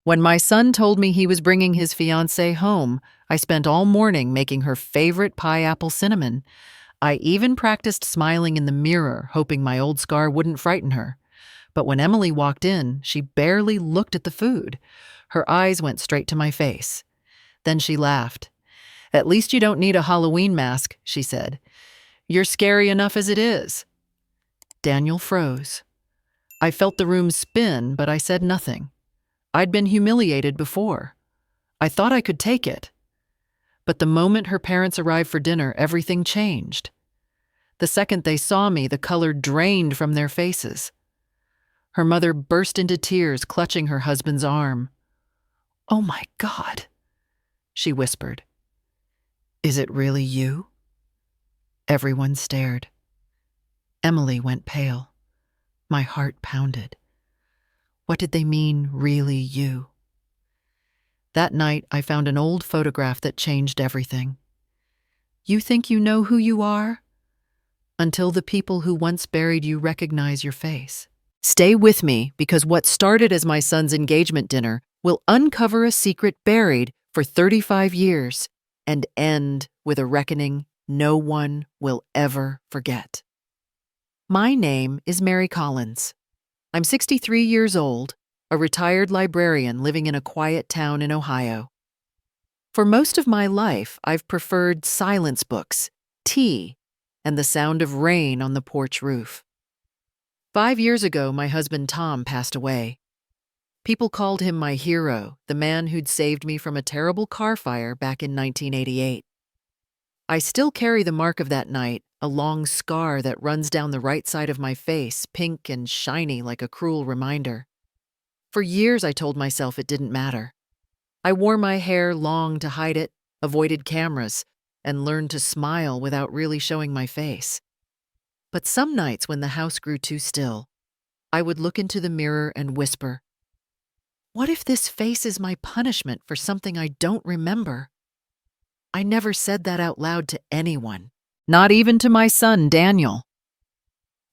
When my son told me he was bringing his fiancée home, I spent all morning making her favorite pie apple cinnamon. I even practiced smiling in the mirror, hoping my old scar wouldn't frighten her. But when Emily walked in, she barely looked at the food. Her eyes went straight to my face. Then she laughed. "At least you don't need a Halloween mask," she said. "You're scary enough as it is." Daniel froze. I felt the room spin, but I said nothing. I'd been humiliated before. I thought I could take it. But the moment her parents arrived for dinner, everything changed. The second they saw me, the color drained from their faces. Her mother burst into tears, clutching her husband's arm. "Oh my God," she whispered. "Is it really you?" Everyone stared. Emily went pale. My heart pounded. What did they mean, really you? That night, I found an old photograph that changed everything. You think you know who you are? Until the people who once buried you recognize your face. Stay with me, because what started as my son's engagement dinner will uncover a secret buried for 35 years and end with a reckoning no one will ever forget. My name is Mary Collins. I'm 63 years old, a retired librarian living in a quiet town in Ohio. For most of my life, I've preferred silence books, tea, and the sound of rain on the porch roof. 5 years ago, my husband Tom passed away. People called him my hero, the man who'd saved me from a terrible car fire back in 1988. I still carry the mark of that night, a long scar that runs down the right side of my face, pink and shiny like a cruel reminder. For years, I told myself it didn't matter. I wore my hair long to hide it, avoided cameras, and learned to smile without really showing my face. But some nights when the house grew too still, I would look into the mirror and whisper, "What if this face is my punishment for something I don't remember?" I never said that out loud to anyone, not even to my son, Daniel.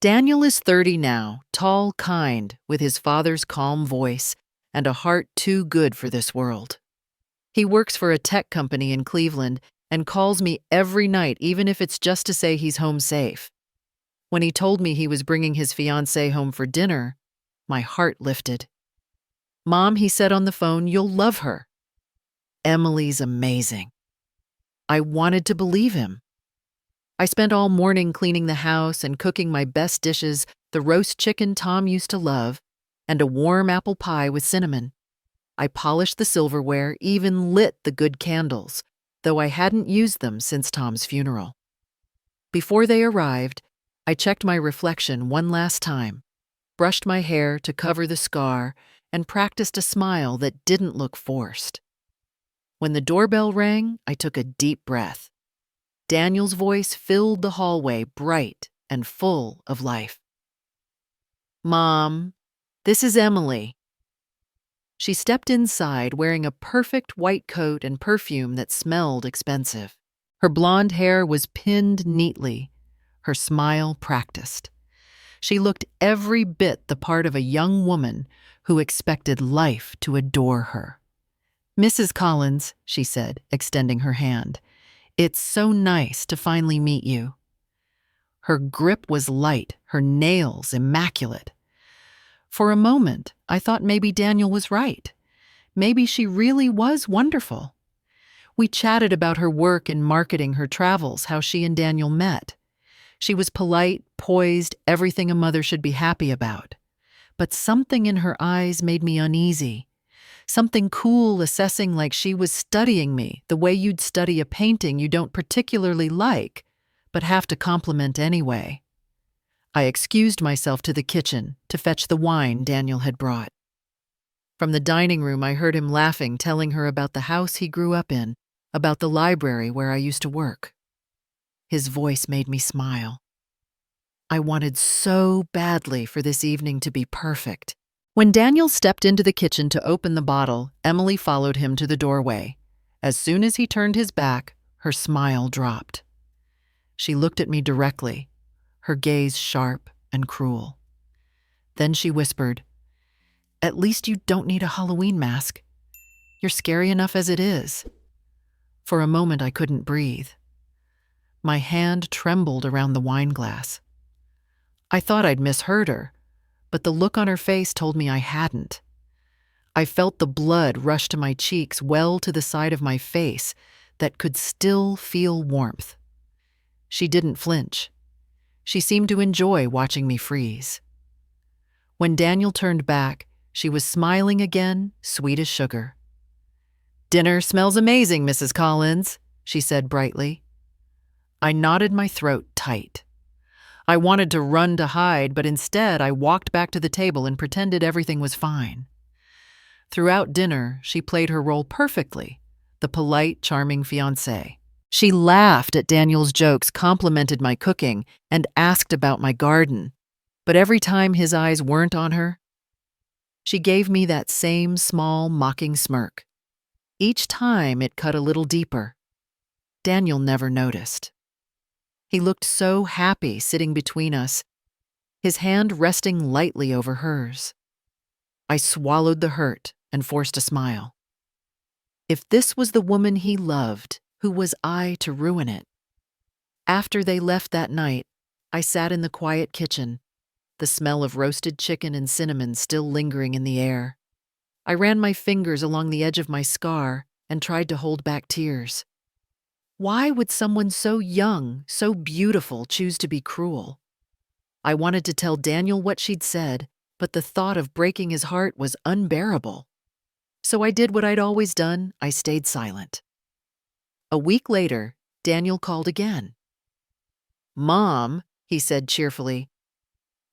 Daniel is 30 now, tall, kind, with his father's calm voice and a heart too good for this world. He works for a tech company in Cleveland and calls me every night, even if it's just to say he's home safe. When he told me he was bringing his fiancée home for dinner, my heart lifted. "Mom," he said on the phone, "you'll love her. Emily's amazing." I wanted to believe him. I spent all morning cleaning the house and cooking my best dishes, the roast chicken Tom used to love, and a warm apple pie with cinnamon. I polished the silverware, even lit the good candles, though I hadn't used them since Tom's funeral. Before they arrived, I checked my reflection one last time, brushed my hair to cover the scar, and practiced a smile that didn't look forced. When the doorbell rang, I took a deep breath. Daniel's voice filled the hallway, bright and full of life. "Mom, this is Emily." She stepped inside wearing a perfect white coat and perfume that smelled expensive. Her blonde hair was pinned neatly, her smile practiced. She looked every bit the part of a young woman who expected life to adore her. "Mrs. Collins," she said, extending her hand, "it's so nice to finally meet you." Her grip was light, her nails immaculate. For a moment, I thought maybe Daniel was right. Maybe she really was wonderful. We chatted about her work in marketing, her travels, how she and Daniel met. She was polite, poised, everything a mother should be happy about. But something in her eyes made me uneasy. Something cool assessing like she was studying me, the way you'd study a painting you don't particularly like, but have to compliment anyway. I excused myself to the kitchen to fetch the wine Daniel had brought. From the dining room, I heard him laughing, telling her about the house he grew up in, about the library where I used to work. His voice made me smile. I wanted so badly for this evening to be perfect. When Daniel stepped into the kitchen to open the bottle, Emily followed him to the doorway. As soon as he turned his back, her smile dropped. She looked at me directly, her gaze sharp and cruel. Then she whispered, "At least you don't need a Halloween mask. You're scary enough as it is." For a moment, I couldn't breathe. My hand trembled around the wine glass. I thought I'd misheard her, but the look on her face told me I hadn't. I felt the blood rush to my cheeks, well to the side of my face that could still feel warmth. She didn't flinch. She seemed to enjoy watching me freeze. When Daniel turned back, she was smiling again, sweet as sugar. "Dinner smells amazing, Mrs. Collins," she said brightly. I knotted my throat tight. I wanted to run to hide, but instead I walked back to the table and pretended everything was fine. Throughout dinner, she played her role perfectly, the polite, charming fiancée. She laughed at Daniel's jokes, complimented my cooking, and asked about my garden. But every time his eyes weren't on her, she gave me that same small, mocking smirk. Each time it cut a little deeper. Daniel never noticed. He looked so happy sitting between us, his hand resting lightly over hers. I swallowed the hurt and forced a smile. If this was the woman he loved, who was I to ruin it? After they left that night, I sat in the quiet kitchen, the smell of roasted chicken and cinnamon still lingering in the air. I ran my fingers along the edge of my scar and tried to hold back tears. Why would someone so young, so beautiful, choose to be cruel? I wanted to tell Daniel what she'd said, but the thought of breaking his heart was unbearable. So I did what I'd always done. I stayed silent. A week later, Daniel called again. "Mom," he said cheerfully,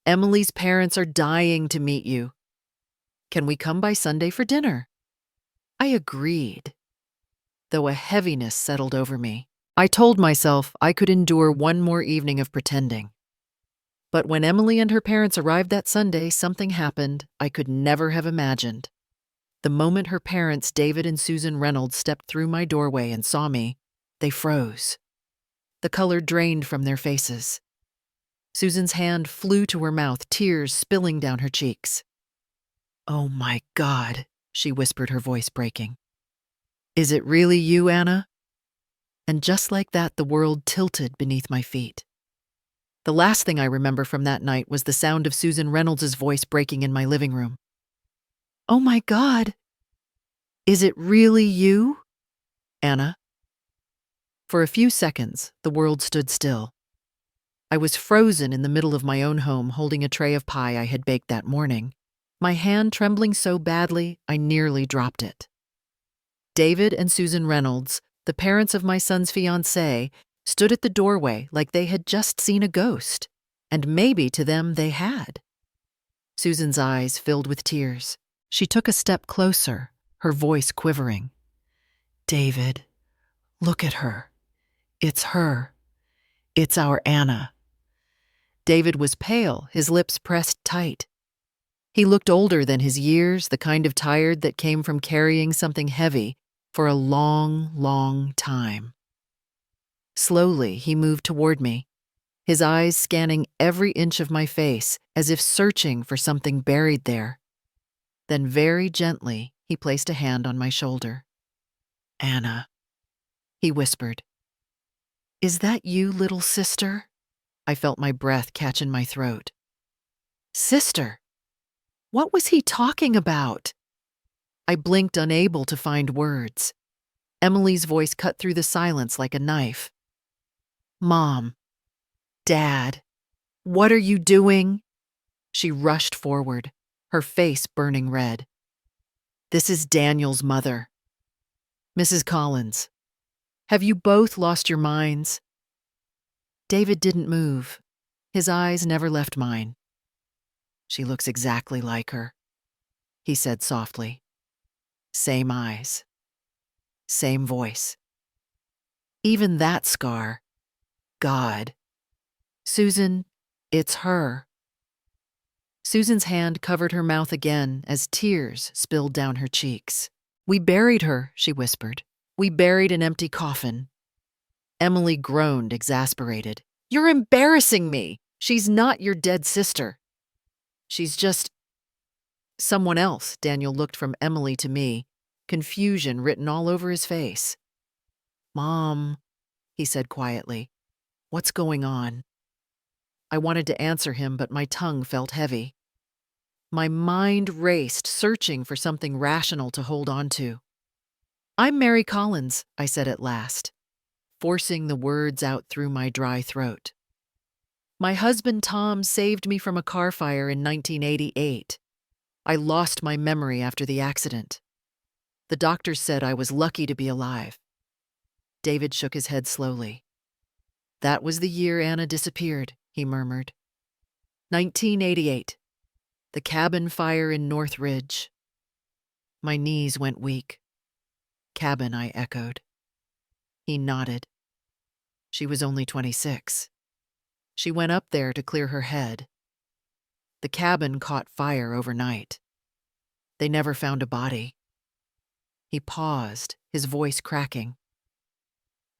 "Emily's parents are dying to meet you. Can we come by Sunday for dinner?" I agreed, though a heaviness settled over me. I told myself I could endure one more evening of pretending. But when Emily and her parents arrived that Sunday, something happened I could never have imagined. The moment her parents, David and Susan Reynolds, stepped through my doorway and saw me, they froze. The color drained from their faces. Susan's hand flew to her mouth, tears spilling down her cheeks. "Oh my God," she whispered, her voice breaking. "Is it really you, Anna?" And just like that, the world tilted beneath my feet. The last thing I remember from that night was the sound of Susan Reynolds' voice breaking in my living room. "Oh my God, is it really you, Anna?" For a few seconds, the world stood still. I was frozen in the middle of my own home, holding a tray of pie I had baked that morning, my hand trembling so badly I nearly dropped it. David and Susan Reynolds, the parents of my son's fiancée, stood at the doorway like they had just seen a ghost, and maybe to them they had. Susan's eyes filled with tears. She took a step closer, her voice quivering. "David, look at her. It's her. It's our Anna." David was pale, his lips pressed tight. He looked older than his years, the kind of tired that came from carrying something heavy for a long, long time. Slowly, he moved toward me, his eyes scanning every inch of my face as if searching for something buried there. Then very gently, he placed a hand on my shoulder. "Anna," he whispered. "Is that you, little sister?" I felt my breath catch in my throat. Sister? What was he talking about? I blinked, unable to find words. Emily's voice cut through the silence like a knife. "Mom, Dad, what are you doing?" She rushed forward, her face burning red. "This is Daniel's mother. Mrs. Collins, have you both lost your minds?" David didn't move. His eyes never left mine. "She looks exactly like her," he said softly. "Same eyes. Same voice. Even that scar. God. Susan, it's her." Susan's hand covered her mouth again as tears spilled down her cheeks. "We buried her," she whispered. "We buried an empty coffin." Emily groaned, exasperated. "You're embarrassing me. She's not your dead sister. She's just someone else." Daniel looked from Emily to me, confusion written all over his face. "Mom," he said quietly, "what's going on?" I wanted to answer him, but my tongue felt heavy. My mind raced, searching for something rational to hold on to. "I'm Mary Collins," I said at last, forcing the words out through my dry throat. "My husband Tom saved me from a car fire in 1988. I lost my memory after the accident. The doctors said I was lucky to be alive." David shook his head slowly. "That was the year Anna disappeared," he murmured. 1988. The cabin fire in North Ridge." My knees went weak. "Cabin," I echoed. He nodded. "She was only 26. She went up there to clear her head. The cabin caught fire overnight. They never found a body." He paused, his voice cracking.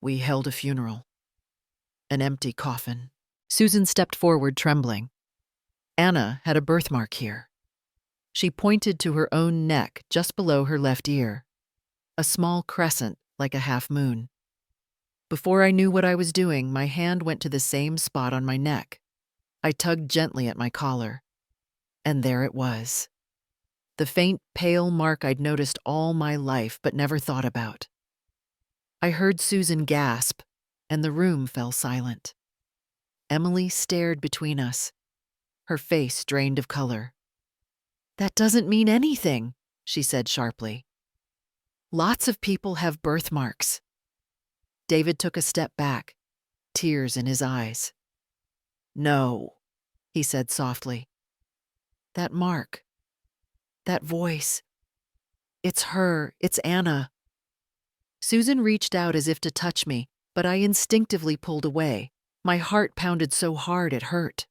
"We held a funeral. An empty coffin." Susan stepped forward, trembling. "Anna had a birthmark here." She pointed to her own neck just below her left ear, a small crescent like a half moon. Before I knew what I was doing, my hand went to the same spot on my neck. I tugged gently at my collar, and there it was. The faint, pale mark I'd noticed all my life but never thought about. I heard Susan gasp, and the room fell silent. Emily stared between us, her face drained of color. "That doesn't mean anything," she said sharply. "Lots of people have birthmarks." David took a step back, tears in his eyes. "No," he said softly. "That mark, that voice, it's her, it's Anna." Susan reached out as if to touch me, but I instinctively pulled away. My heart pounded so hard it hurt.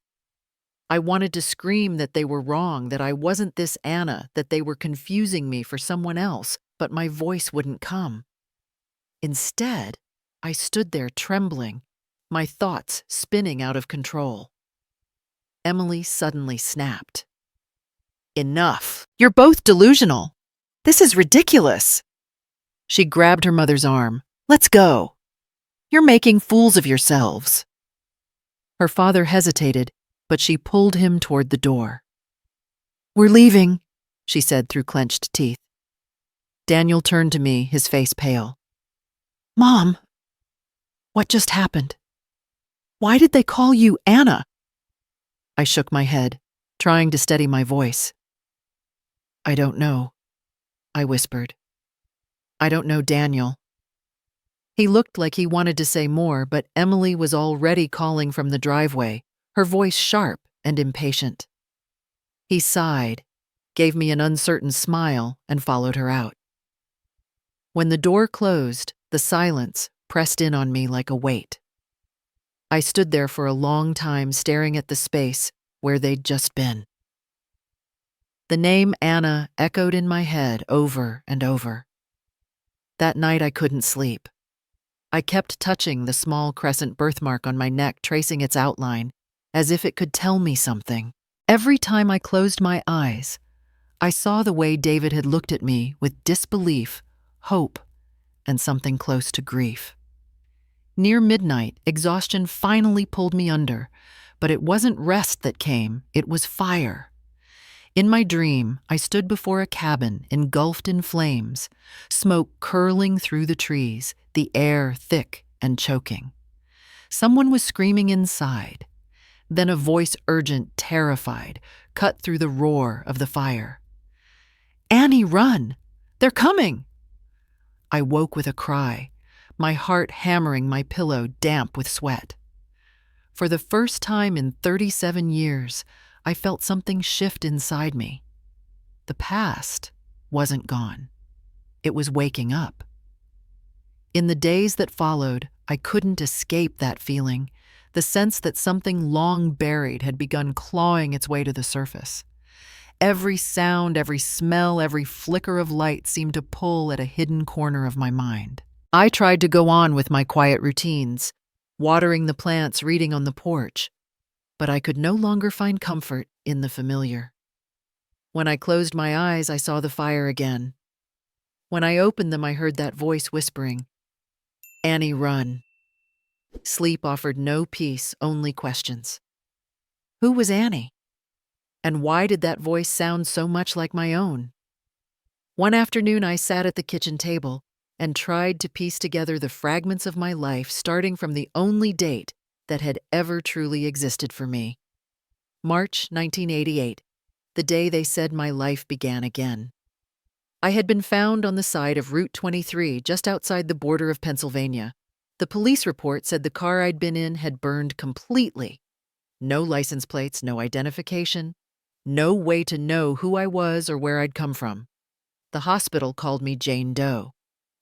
I wanted to scream that they were wrong, that I wasn't this Anna, that they were confusing me for someone else, but my voice wouldn't come. Instead, I stood there trembling, my thoughts spinning out of control. Emily suddenly snapped. "Enough! You're both delusional. This is ridiculous." She grabbed her mother's arm. "Let's go. You're making fools of yourselves." Her father hesitated, but she pulled him toward the door. "We're leaving," she said through clenched teeth. Daniel turned to me, his face pale. "Mom, what just happened? Why did they call you Anna?" I shook my head, trying to steady my voice. "I don't know," I whispered. "I don't know Daniel." He looked like he wanted to say more, but Emily was already calling from the driveway, her voice sharp and impatient. He sighed, gave me an uncertain smile, and followed her out. When the door closed, the silence pressed in on me like a weight. I stood there for a long time staring at the space where they'd just been. The name Anna echoed in my head over and over. That night I couldn't sleep. I kept touching the small crescent birthmark on my neck, tracing its outline, as if it could tell me something. Every time I closed my eyes, I saw the way David had looked at me with disbelief, hope, and something close to grief. Near midnight, exhaustion finally pulled me under, but it wasn't rest that came, it was fire. In my dream, I stood before a cabin engulfed in flames, smoke curling through the trees, the air thick and choking. Someone was screaming inside. Then a voice urgent, terrified, cut through the roar of the fire. "Annie, run! They're coming!" I woke with a cry, my heart hammering my pillow damp with sweat. For the first time in 37 years, I felt something shift inside me. The past wasn't gone. It was waking up. In the days that followed, I couldn't escape that feeling, the sense that something long buried had begun clawing its way to the surface. Every sound, every smell, every flicker of light seemed to pull at a hidden corner of my mind. I tried to go on with my quiet routines, watering the plants, reading on the porch, but I could no longer find comfort in the familiar. When I closed my eyes, I saw the fire again. When I opened them, I heard that voice whispering, "Annie, run." Sleep offered no peace, only questions. Who was Annie? And why did that voice sound so much like my own? One afternoon, I sat at the kitchen table and tried to piece together the fragments of my life, starting from the only date that had ever truly existed for me. March 1988, the day they said my life began again. I had been found on the side of Route 23, just outside the border of Pennsylvania. The police report said the car I'd been in had burned completely. No license plates, no identification, no way to know who I was or where I'd come from. The hospital called me Jane Doe.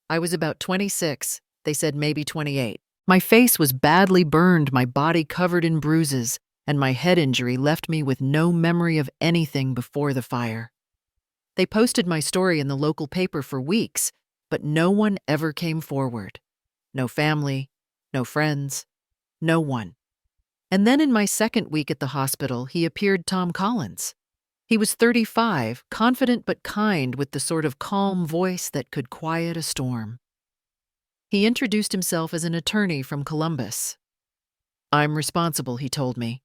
I was about 26, they said maybe 28. My face was badly burned, my body covered in bruises, and my head injury left me with no memory of anything before the fire. They posted my story in the local paper for weeks, but no one ever came forward. No family, no friends, no one. And then in my second week at the hospital, he appeared Tom Collins. He was 35, confident but kind, with the sort of calm voice that could quiet a storm. He introduced himself as an attorney from Columbus. "I'm responsible," he told me.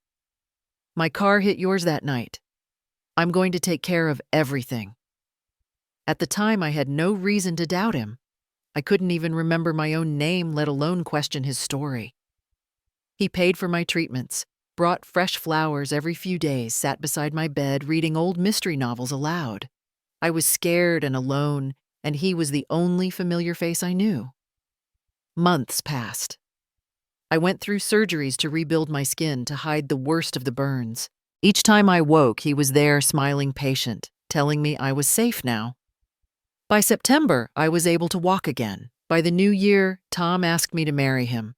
"My car hit yours that night. I'm going to take care of everything." At the time, I had no reason to doubt him. I couldn't even remember my own name, let alone question his story. He paid for my treatments, brought fresh flowers every few days, sat beside my bed reading old mystery novels aloud. I was scared and alone, and he was the only familiar face I knew. Months passed. I went through surgeries to rebuild my skin to hide the worst of the burns. Each time I woke, he was there, smiling patient, telling me I was safe now. By September, I was able to walk again. By the new year, Tom asked me to marry him.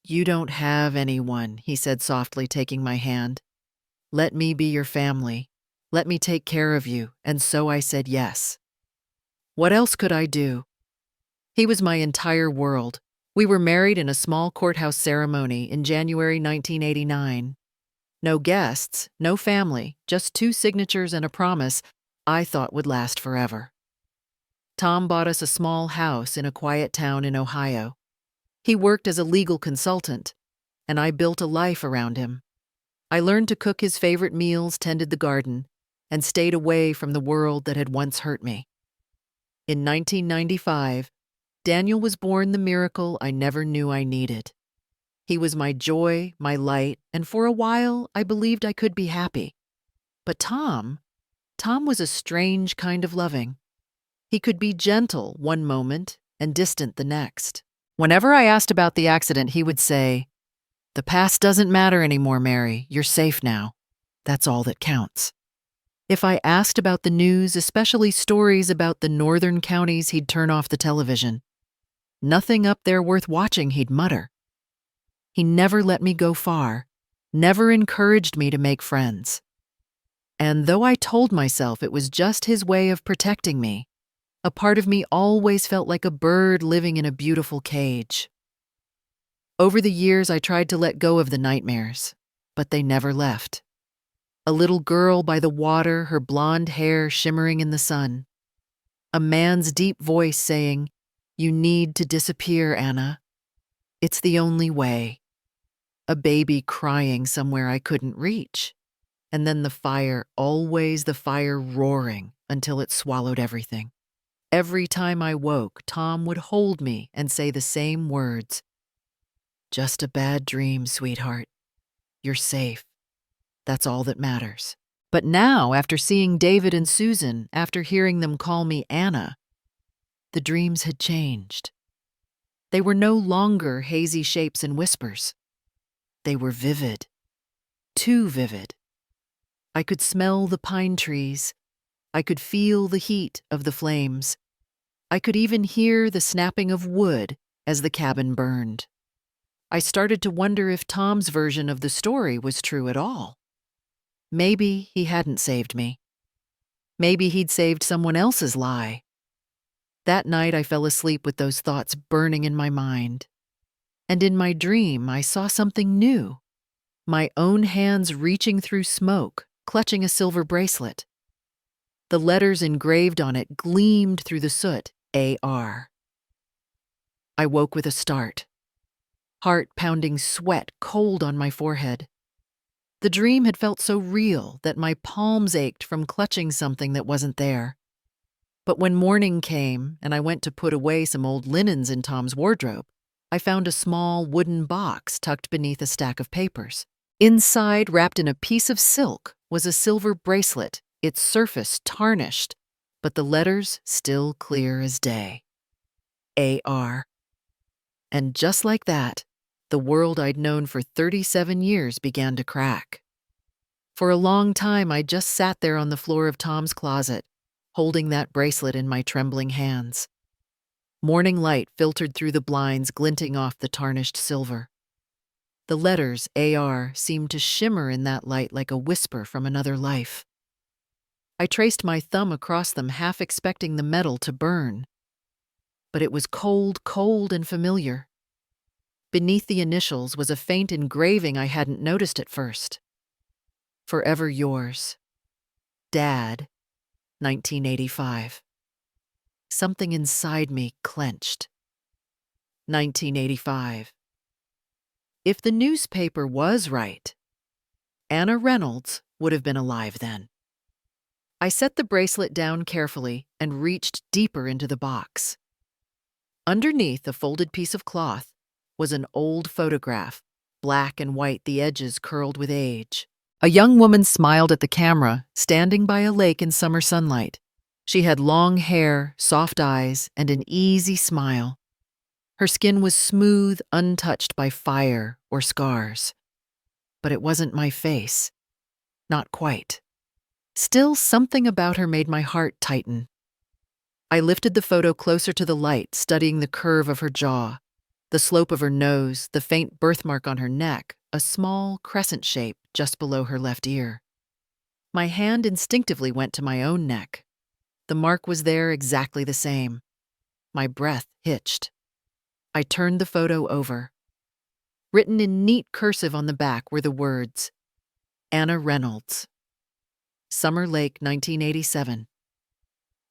"You don't have anyone," he said softly, taking my hand. "Let me be your family. Let me take care of you." And so I said yes. What else could I do? He was my entire world. We were married in a small courthouse ceremony in January 1989. No guests, no family, just 2 signatures and a promise I thought would last forever. Tom bought us a small house in a quiet town in Ohio. He worked as a legal consultant, and I built a life around him. I learned to cook his favorite meals, tended the garden, and stayed away from the world that had once hurt me. In 1995, Daniel was born, the miracle I never knew I needed. He was my joy, my light, and for a while I believed I could be happy. But Tom was a strange kind of loving. He could be gentle one moment and distant the next. Whenever I asked about the accident, he would say, "The past doesn't matter anymore, Mary. You're safe now. That's all that counts." If I asked about the news, especially stories about the northern counties, he'd turn off the television. "Nothing up there worth watching," he'd mutter. He never let me go far, never encouraged me to make friends. And though I told myself it was just his way of protecting me, a part of me always felt like a bird living in a beautiful cage. Over the years, I tried to let go of the nightmares, but they never left. A little girl by the water, her blonde hair shimmering in the sun. A man's deep voice saying, "You need to disappear, Anna. It's the only way." A baby crying somewhere I couldn't reach. And then the fire, always the fire roaring until it swallowed everything. Every time I woke, Tom would hold me and say the same words. "Just a bad dream, sweetheart. You're safe. That's all that matters." But now, after seeing David and Susan, after hearing them call me Anna, the dreams had changed. They were no longer hazy shapes and whispers. They were vivid. Too vivid. I could smell the pine trees. I could feel the heat of the flames. I could even hear the snapping of wood as the cabin burned. I started to wonder if Tom's version of the story was true at all. Maybe he hadn't saved me. Maybe he'd saved someone else's lie. That night I fell asleep with those thoughts burning in my mind. And in my dream I saw something new. My own hands reaching through smoke, clutching a silver bracelet. The letters engraved on it gleamed through the soot, A.R. I woke with a start, heart-pounding sweat cold on my forehead. The dream had felt so real that my palms ached from clutching something that wasn't there. But when morning came and I went to put away some old linens in Tom's wardrobe, I found a small wooden box tucked beneath a stack of papers. Inside, wrapped in a piece of silk, was a silver bracelet, its surface tarnished, but the letters still clear as day. A.R. And just like that, the world I'd known for 37 years began to crack. For a long time, I just sat there on the floor of Tom's closet, holding that bracelet in my trembling hands. Morning light filtered through the blinds, glinting off the tarnished silver. The letters A.R. seemed to shimmer in that light like a whisper from another life. I traced my thumb across them, half expecting the metal to burn. But it was cold, cold and familiar. Beneath the initials was a faint engraving I hadn't noticed at first. Forever yours. Dad, 1985. Something inside me clenched. 1985. If the newspaper was right, Anna Reynolds would have been alive then. I set the bracelet down carefully and reached deeper into the box. Underneath a folded piece of cloth was an old photograph, black and white, the edges curled with age. A young woman smiled at the camera, standing by a lake in summer sunlight. She had long hair, soft eyes, and an easy smile. Her skin was smooth, untouched by fire or scars. But it wasn't my face. Not quite. Still, something about her made my heart tighten. I lifted the photo closer to the light, studying the curve of her jaw, the slope of her nose, the faint birthmark on her neck, a small crescent shape just below her left ear. My hand instinctively went to my own neck. The mark was there, exactly the same. My breath hitched. I turned the photo over. Written in neat cursive on the back were the words, Anna Reynolds. Summer Lake, 1987.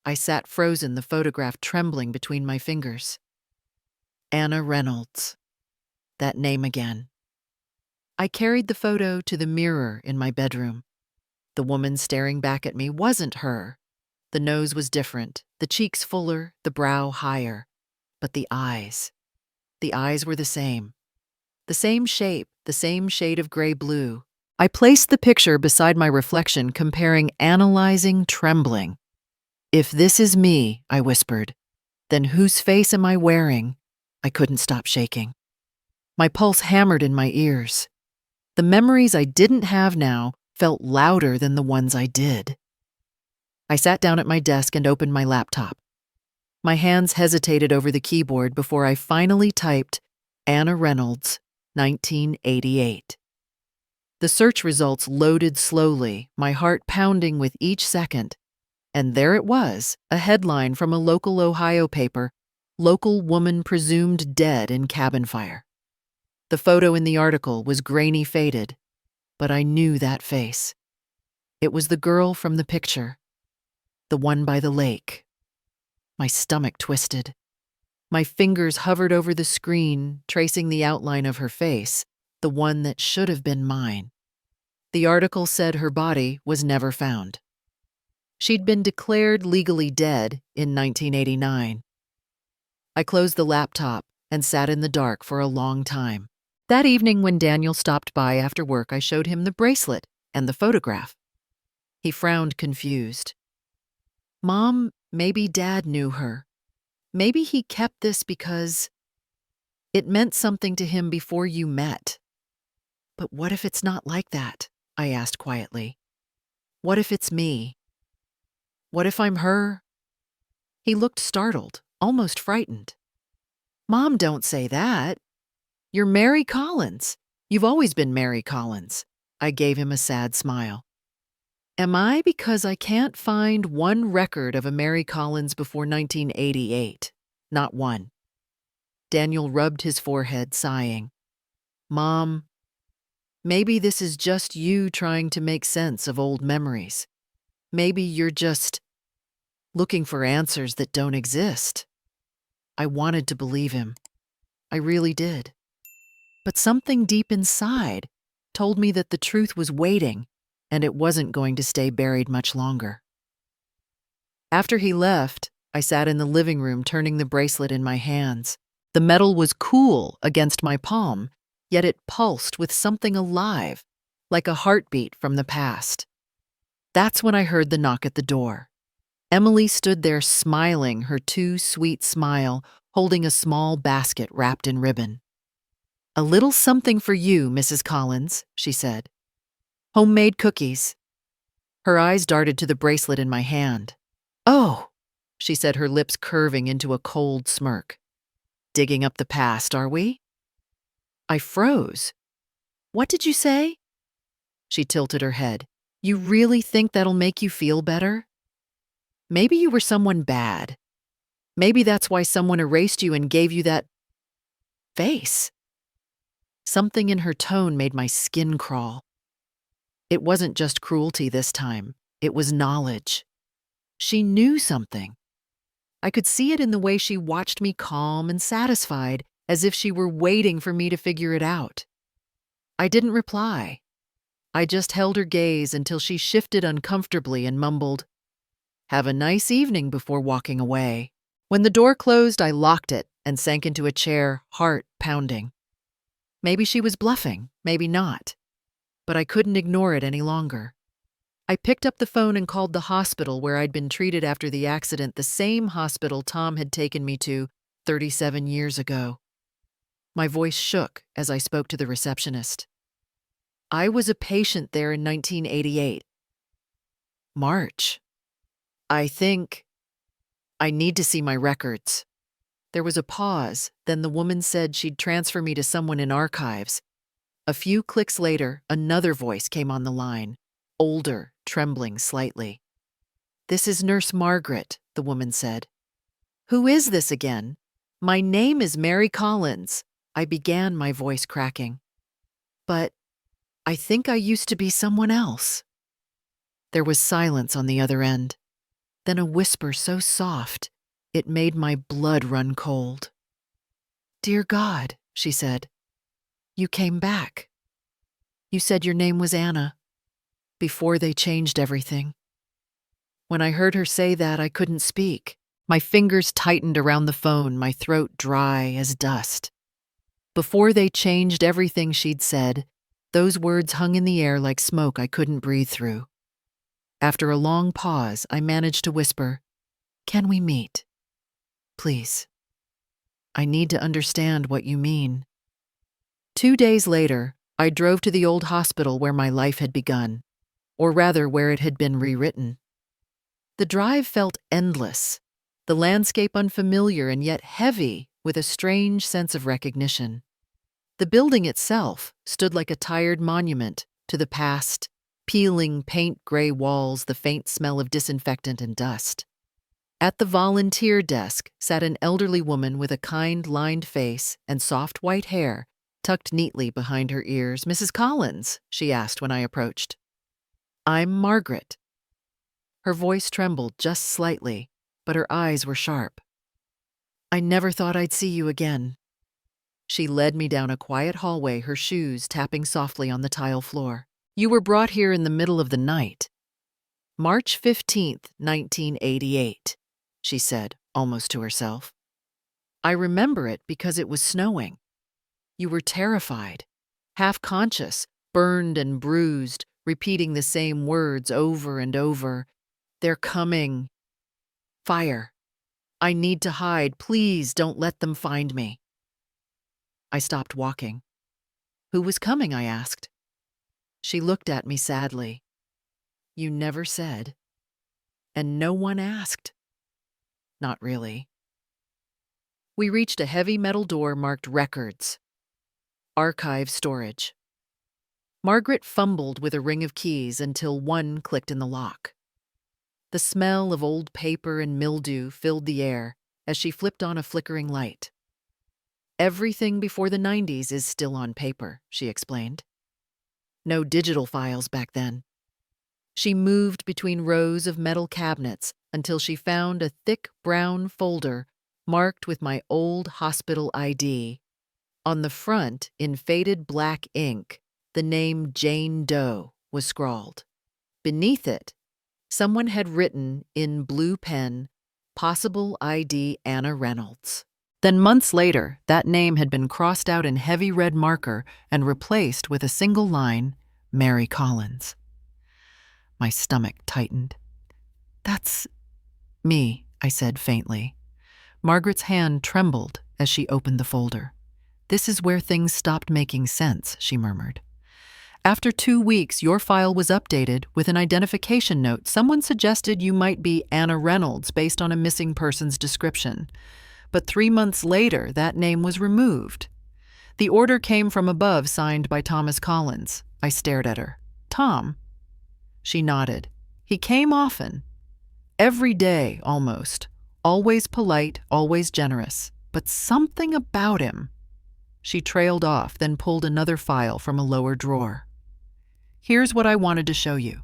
I sat frozen, the photograph trembling between my fingers. Anna Reynolds. That name again. I carried the photo to the mirror in my bedroom. The woman staring back at me wasn't her. The nose was different, the cheeks fuller, the brow higher. But the eyes were the same. The same shape, the same shade of gray-blue. I placed the picture beside my reflection, comparing, analyzing, trembling. If this is me, I whispered, then whose face am I wearing? I couldn't stop shaking. My pulse hammered in my ears. The memories I didn't have now felt louder than the ones I did. I sat down at my desk and opened my laptop. My hands hesitated over the keyboard before I finally typed Anna Reynolds, 1988. The search results loaded slowly, my heart pounding with each second. And there it was, a headline from a local Ohio paper, Local Woman Presumed Dead in Cabin Fire. The photo in the article was grainy faded, but I knew that face. It was the girl from the picture, the one by the lake. My stomach twisted. My fingers hovered over the screen, tracing the outline of her face, the one that should have been mine. The article said her body was never found. She'd been declared legally dead in 1989. I closed the laptop and sat in the dark for a long time. That evening, when Daniel stopped by after work, I showed him the bracelet and the photograph. He frowned, confused. Mom, maybe Dad knew her. Maybe he kept this because it meant something to him before you met. But what if it's not like that? I asked quietly. What if it's me? What if I'm her? He looked startled, almost frightened. Mom, don't say that. You're Mary Collins. You've always been Mary Collins. I gave him a sad smile. Am I, because I can't find one record of a Mary Collins before 1988? Not one. Daniel rubbed his forehead, sighing. Mom, maybe this is just you trying to make sense of old memories. Maybe you're just looking for answers that don't exist. I wanted to believe him. I really did. But something deep inside told me that the truth was waiting, and it wasn't going to stay buried much longer. After he left, I sat in the living room turning the bracelet in my hands. The metal was cool against my palm, yet it pulsed with something alive, like a heartbeat from the past. That's when I heard the knock at the door. Emily stood there smiling her too sweet smile, holding a small basket wrapped in ribbon. "A little something for you, Mrs. Collins," she said. "Homemade cookies." Her eyes darted to the bracelet in my hand. "Oh," she said, her lips curving into a cold smirk. "Digging up the past, are we?" I froze. "What did you say?" She tilted her head. "You really think that'll make you feel better? Maybe you were someone bad. Maybe that's why someone erased you and gave you that face." Something in her tone made my skin crawl. It wasn't just cruelty this time. It was knowledge. She knew something. I could see it in the way she watched me calm and satisfied, as if she were waiting for me to figure it out. I didn't reply. I just held her gaze until she shifted uncomfortably and mumbled, "Have a nice evening," before walking away. When the door closed, I locked it and sank into a chair, heart pounding. Maybe she was bluffing, maybe not. But I couldn't ignore it any longer. I picked up the phone and called the hospital where I'd been treated after the accident, the same hospital Tom had taken me to 37 years ago. My voice shook as I spoke to the receptionist. "I was a patient there in 1988. March. I think I need to see my records." There was a pause, then the woman said she'd transfer me to someone in archives. A few clicks later, another voice came on the line, older, trembling slightly. "This is Nurse Margaret," the woman said. "Who is this again?" "My name is Mary Collins," I began, my voice cracking. "But I think I used to be someone else." There was silence on the other end. Then a whisper so soft, it made my blood run cold. "Dear God," she said, "you came back. You said your name was Anna, before they changed everything." When I heard her say that, I couldn't speak. My fingers tightened around the phone, my throat dry as dust. Before they changed everything, she'd said. Those words hung in the air like smoke I couldn't breathe through. After a long pause, I managed to whisper, "Can we meet? Please. I need to understand what you mean." 2 days later, I drove to the old hospital where my life had begun, or rather where it had been rewritten. The drive felt endless, the landscape unfamiliar and yet heavy with a strange sense of recognition. The building itself stood like a tired monument to the past, peeling paint-gray walls, the faint smell of disinfectant and dust. At the volunteer desk sat an elderly woman with a kind, lined face and soft white hair tucked neatly behind her ears. "Mrs. Collins?" she asked when I approached. "I'm Margaret." Her voice trembled just slightly, but her eyes were sharp. "I never thought I'd see you again." She led me down a quiet hallway, her shoes tapping softly on the tile floor. "You were brought here in the middle of the night. March 15th, 1988, she said, almost to herself. "I remember it because it was snowing. You were terrified, half-conscious, burned and bruised, repeating the same words over and over. 'They're coming. Fire. I need to hide. Please don't let them find me.'" I stopped walking. "Who was coming?" I asked. She looked at me sadly. "You never said. And no one asked." "Not really." We reached a heavy metal door marked Records. Archive storage. Margaret fumbled with a ring of keys until one clicked in the lock. The smell of old paper and mildew filled the air as she flipped on a flickering light. "Everything before the 90s is still on paper," she explained. "No digital files back then." She moved between rows of metal cabinets until she found a thick brown folder marked with my old hospital ID. On the front, in faded black ink, the name Jane Doe was scrawled. Beneath it, someone had written in blue pen, "Possible ID Anna Reynolds." Then months later, that name had been crossed out in heavy red marker and replaced with a single line, "Mary Collins." My stomach tightened. "That's me," I said faintly. Margaret's hand trembled as she opened the folder. "This is where things stopped making sense," she murmured. "After 2 weeks, your file was updated with an identification note. Someone suggested you might be Anna Reynolds based on a missing person's description. But 3 months later, that name was removed. The order came from above, signed by Thomas Collins." I stared at her. "Tom?" She nodded. "He came often. Every day, almost. Always polite, always generous. But something about him." She trailed off, then pulled another file from a lower drawer. "Here's what I wanted to show you."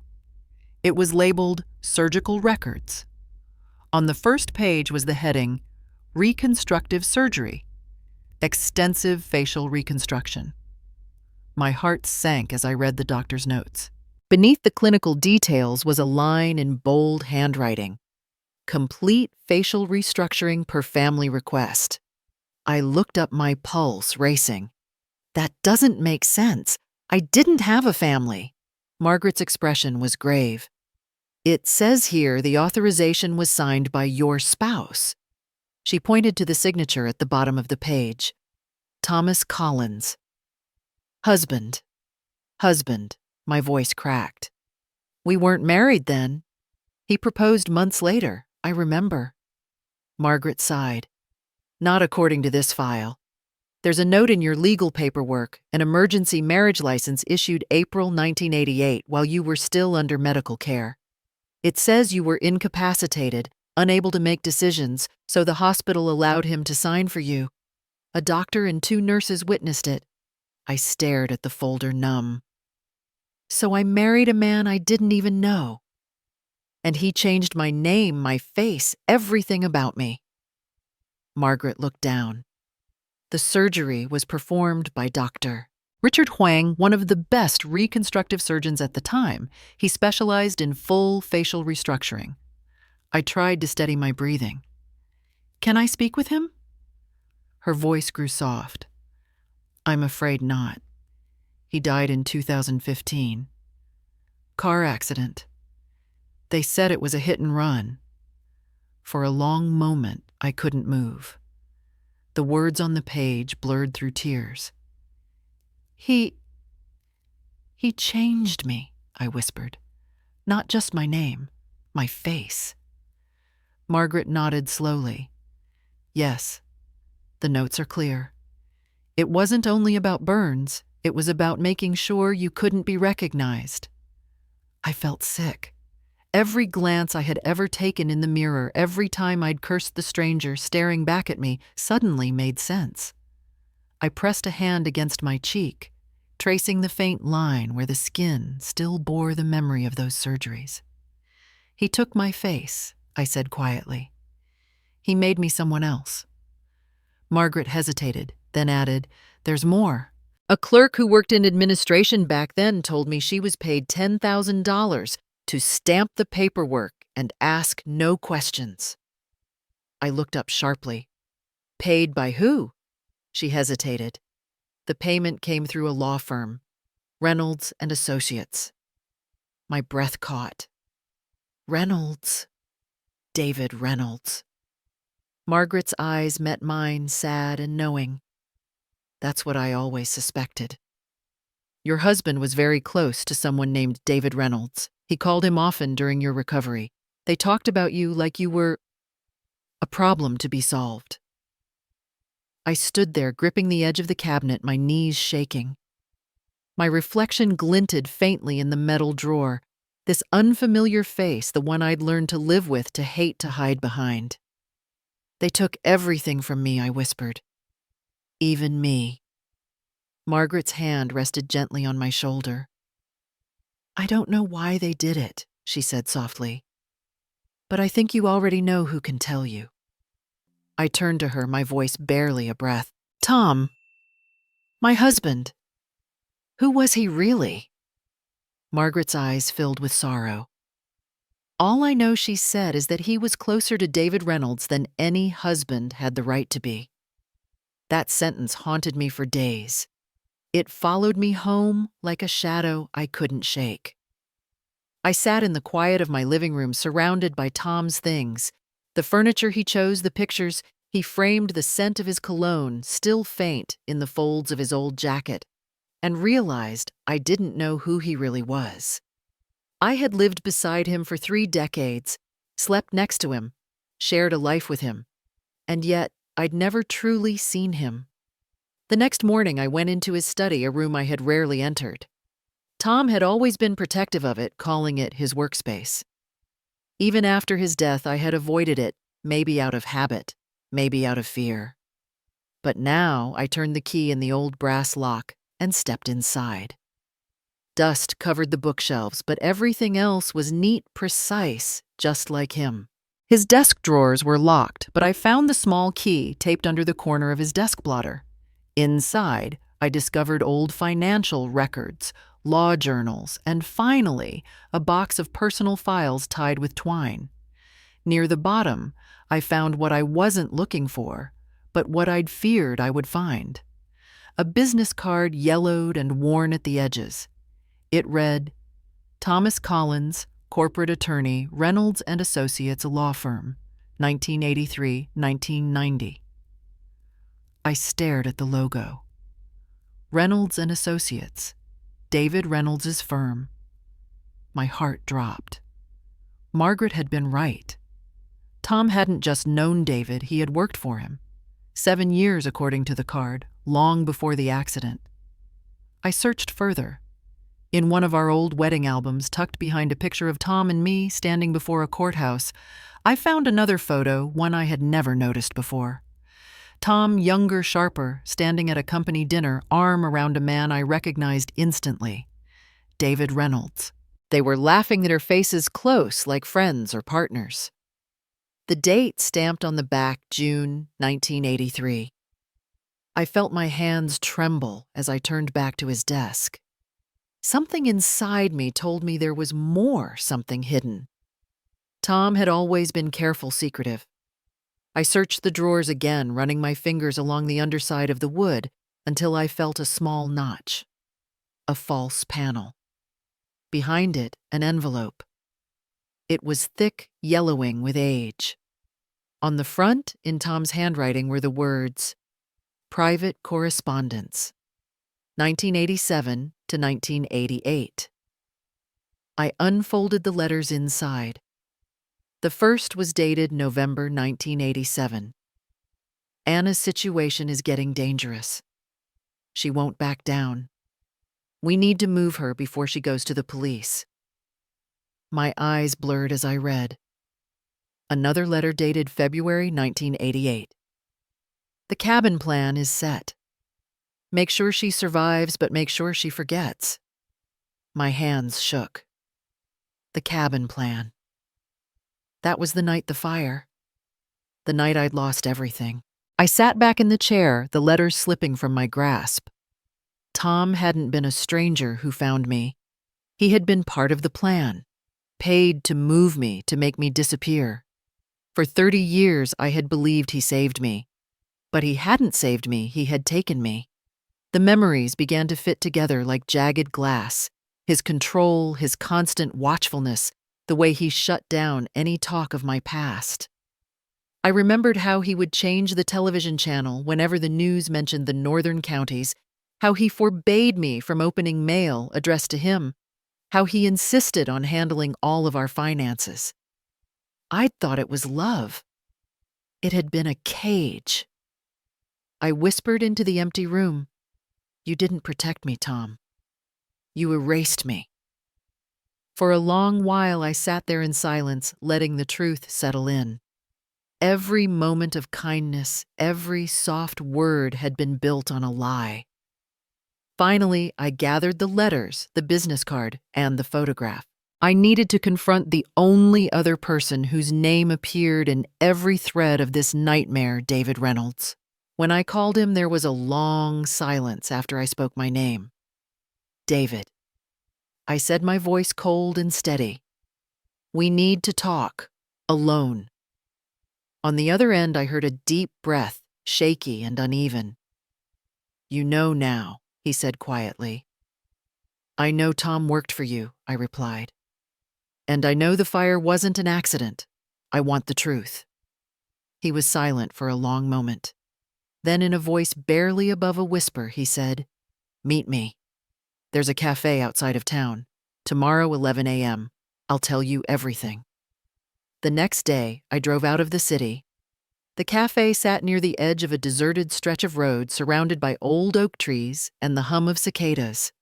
It was labeled Surgical Records. On the first page was the heading, Reconstructive Surgery, Extensive Facial Reconstruction. My heart sank as I read the doctor's notes. Beneath the clinical details was a line in bold handwriting, Complete facial restructuring per family request. I looked up, my pulse racing. That doesn't make sense. I didn't have a family. Margaret's expression was grave. "It says here the authorization was signed by your spouse." She pointed to the signature at the bottom of the page. "Thomas Collins." Husband. Husband. My voice cracked. "We weren't married then." "He proposed months later, I remember." Margaret sighed. "Not according to this file. There's a note in your legal paperwork, an emergency marriage license issued April 1988 while you were still under medical care. It says you were incapacitated, unable to make decisions, so the hospital allowed him to sign for you. A doctor and 2 nurses witnessed it." I stared at the folder, numb. "So I married a man I didn't even know. And he changed my name, my face, everything about me." Margaret looked down. "The surgery was performed by Dr. Richard Huang, one of the best reconstructive surgeons at the time. He specialized in full facial restructuring." I tried to steady my breathing. "Can I speak with him?" Her voice grew soft. "I'm afraid not. He died in 2015. Car accident. They said it was a hit and run." For a long moment, I couldn't move. The words on the page blurred through tears. He changed me," I whispered. "Not just my name, my face." Margaret nodded slowly. "Yes, the notes are clear. It wasn't only about burns, it was about making sure you couldn't be recognized." I felt sick. Every glance I had ever taken in the mirror, every time I'd cursed the stranger staring back at me, suddenly made sense. I pressed a hand against my cheek, tracing the faint line where the skin still bore the memory of those surgeries. "He took my face," I said quietly. "He made me someone else." Margaret hesitated, then added, "There's more. A clerk who worked in administration back then told me she was paid $10,000 to stamp the paperwork and ask no questions." I looked up sharply. "Paid by who?" She hesitated. "The payment came through a law firm, Reynolds and Associates." My breath caught. Reynolds. David Reynolds. Margaret's eyes met mine, sad and knowing. "That's what I always suspected. Your husband was very close to someone named David Reynolds. He called him often during your recovery. They talked about you like you were a problem to be solved." I stood there, gripping the edge of the cabinet, my knees shaking. My reflection glinted faintly in the metal drawer, this unfamiliar face, the one I'd learned to live with, to hate, to hide behind. "They took everything from me," I whispered. "Even me." Margaret's hand rested gently on my shoulder. "I don't know why they did it. she said softly. "But I think you already know who can tell you." I turned to her, my voice barely a breath. "Tom, my husband. Who was he really?" Margaret's eyes filled with sorrow. "All I know," she said, "is that he was closer to David Reynolds than any husband had the right to be." That sentence haunted me for days. It followed me home like a shadow I couldn't shake. I sat in the quiet of my living room surrounded by Tom's things. The furniture he chose, the pictures he framed, the scent of his cologne, still faint in the folds of his old jacket, and realized I didn't know who he really was. I had lived beside him for 3 decades, slept next to him, shared a life with him, and yet I'd never truly seen him. The next morning, I went into his study, a room I had rarely entered. Tom had always been protective of it, calling it his workspace. Even after his death, I had avoided it, maybe out of habit, maybe out of fear. But now I turned the key in the old brass lock and stepped inside. Dust covered the bookshelves, but everything else was neat, precise, just like him. His desk drawers were locked, but I found the small key taped under the corner of his desk blotter. Inside, I discovered old financial records, law journals, and finally, a box of personal files tied with twine. Near the bottom, I found what I wasn't looking for, but what I'd feared I would find. A business card yellowed and worn at the edges. It read, "Thomas Collins, corporate attorney, Reynolds and Associates Law Firm, 1983-1990. I stared at the logo. Reynolds and Associates, David Reynolds' firm. My heart dropped. Margaret had been right. Tom hadn't just known David, he had worked for him. 7 years, according to the card, long before the accident. I searched further. In one of our old wedding albums, tucked behind a picture of Tom and me standing before a courthouse, I found another photo, one I had never noticed before. Tom, younger, sharper, standing at a company dinner, arm around a man I recognized instantly. David Reynolds. They were laughing their faces close, like friends or partners. The date stamped on the back, June 1983. I felt my hands tremble as I turned back to his desk. Something inside me told me there was more, something hidden. Tom had always been careful, secretive. I searched the drawers again, running my fingers along the underside of the wood until I felt a small notch. A false panel. Behind it, an envelope. It was thick, yellowing with age. On the front, in Tom's handwriting, were the words, "Private Correspondence, 1987 to 1988. I unfolded the letters inside. The first was dated November 1987. "Anna's situation is getting dangerous. She won't back down. We need to move her before she goes to the police." My eyes blurred as I read. Another letter dated February 1988. "The cabin plan is set. Make sure she survives, but make sure she forgets." My hands shook. The cabin plan. That was the night the fire. The night I'd lost everything. I sat back in the chair, the letters slipping from my grasp. Tom hadn't been a stranger who found me. He had been part of the plan, paid to move me, to make me disappear. For 30 years, I had believed he saved me. But he hadn't saved me, he had taken me. The memories began to fit together like jagged glass. His control, his constant watchfulness, the way he shut down any talk of my past. I remembered how he would change the television channel whenever the news mentioned the northern counties, how he forbade me from opening mail addressed to him, how he insisted on handling all of our finances. I'd thought it was love. It had been a cage. I whispered into the empty room, "You didn't protect me, Tom. You erased me." For a long while I sat there in silence, letting the truth settle in. Every moment of kindness, every soft word had been built on a lie. Finally, I gathered the letters, the business card, and the photograph. I needed to confront the only other person whose name appeared in every thread of this nightmare, David Reynolds. When I called him, there was a long silence after I spoke my name. David. I said, my voice cold and steady. We need to talk, alone. On the other end, I heard a deep breath, shaky and uneven. You know now, he said quietly. I know Tom worked for you, I replied. And I know the fire wasn't an accident. I want the truth. He was silent for a long moment. Then in a voice barely above a whisper, he said, Meet me. There's a cafe outside of town. Tomorrow, 11 a.m. I'll tell you everything. The next day, I drove out of the city. The cafe sat near the edge of a deserted stretch of road surrounded by old oak trees and the hum of cicadas.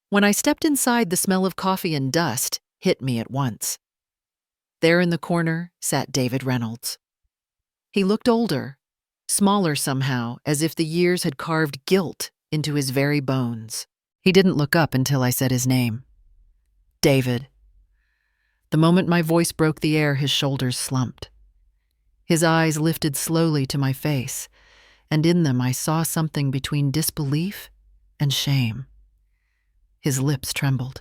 When I stepped inside, the smell of coffee and dust hit me at once. There in the corner sat David Reynolds. He looked older, smaller somehow, as if the years had carved guilt into his very bones. He didn't look up until I said his name. David. The moment my voice broke the air, his shoulders slumped. His eyes lifted slowly to my face, and in them I saw something between disbelief and shame. His lips trembled.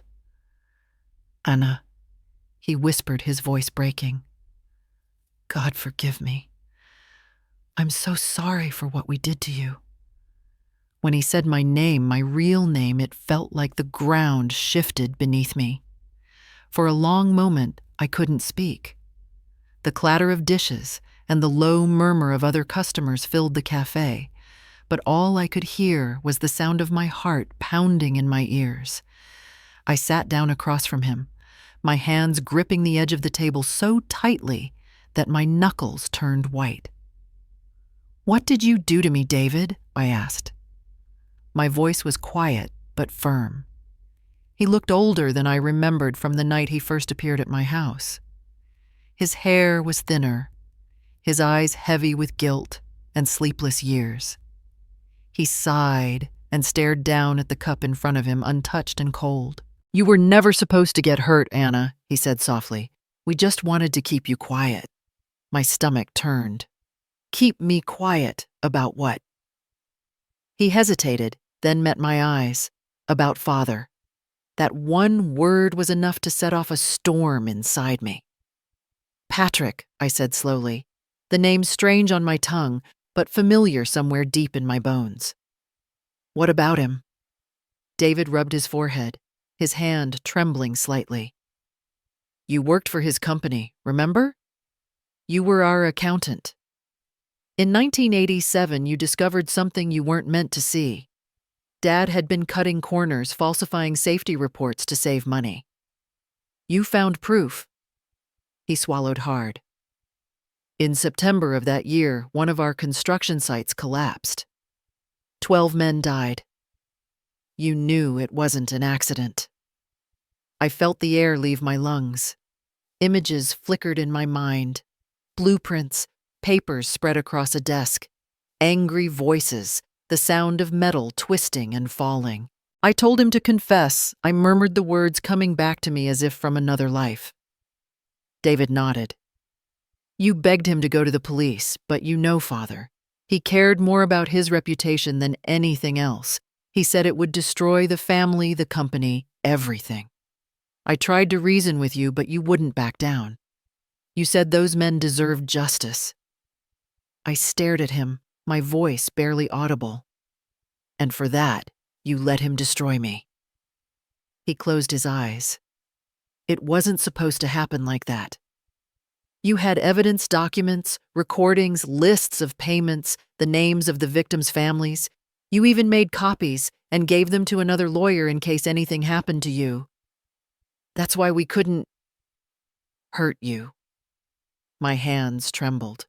Anna, he whispered, his voice breaking. God forgive me. I'm so sorry for what we did to you. When he said my name, my real name, it felt like the ground shifted beneath me. For a long moment, I couldn't speak. The clatter of dishes and the low murmur of other customers filled the cafe, but all I could hear was the sound of my heart pounding in my ears. I sat down across from him, my hands gripping the edge of the table so tightly that my knuckles turned white. What did you do to me, David? I asked. My voice was quiet but firm. He looked older than I remembered from the night he first appeared at my house. His hair was thinner, his eyes heavy with guilt and sleepless years. He sighed and stared down at the cup in front of him, untouched and cold. You were never supposed to get hurt, Anna, he said softly. We just wanted to keep you quiet. My stomach turned. Keep me quiet about what? He hesitated, then met my eyes. About Father. That one word was enough to set off a storm inside me. Patrick, I said slowly, the name strange on my tongue, but familiar somewhere deep in my bones. What about him? David rubbed his forehead, his hand trembling slightly. You worked for his company, remember? You were our accountant. In 1987, you discovered something you weren't meant to see. Dad had been cutting corners, falsifying safety reports to save money. You found proof. He swallowed hard. In September of that year, one of our construction sites collapsed. 12 men died. You knew it wasn't an accident. I felt the air leave my lungs. Images flickered in my mind. Blueprints, papers spread across a desk. Angry voices, the sound of metal twisting and falling. I told him to confess. I murmured the words coming back to me as if from another life. David nodded. You begged him to go to the police, but you know Father. He cared more about his reputation than anything else. He said it would destroy the family, the company, everything. I tried to reason with you, but you wouldn't back down. You said those men deserved justice. I stared at him, my voice barely audible. And for that, you let him destroy me. He closed his eyes. It wasn't supposed to happen like that. You had evidence, documents, recordings, lists of payments, the names of the victims' families. You even made copies and gave them to another lawyer in case anything happened to you. That's why we couldn't hurt you. My hands trembled.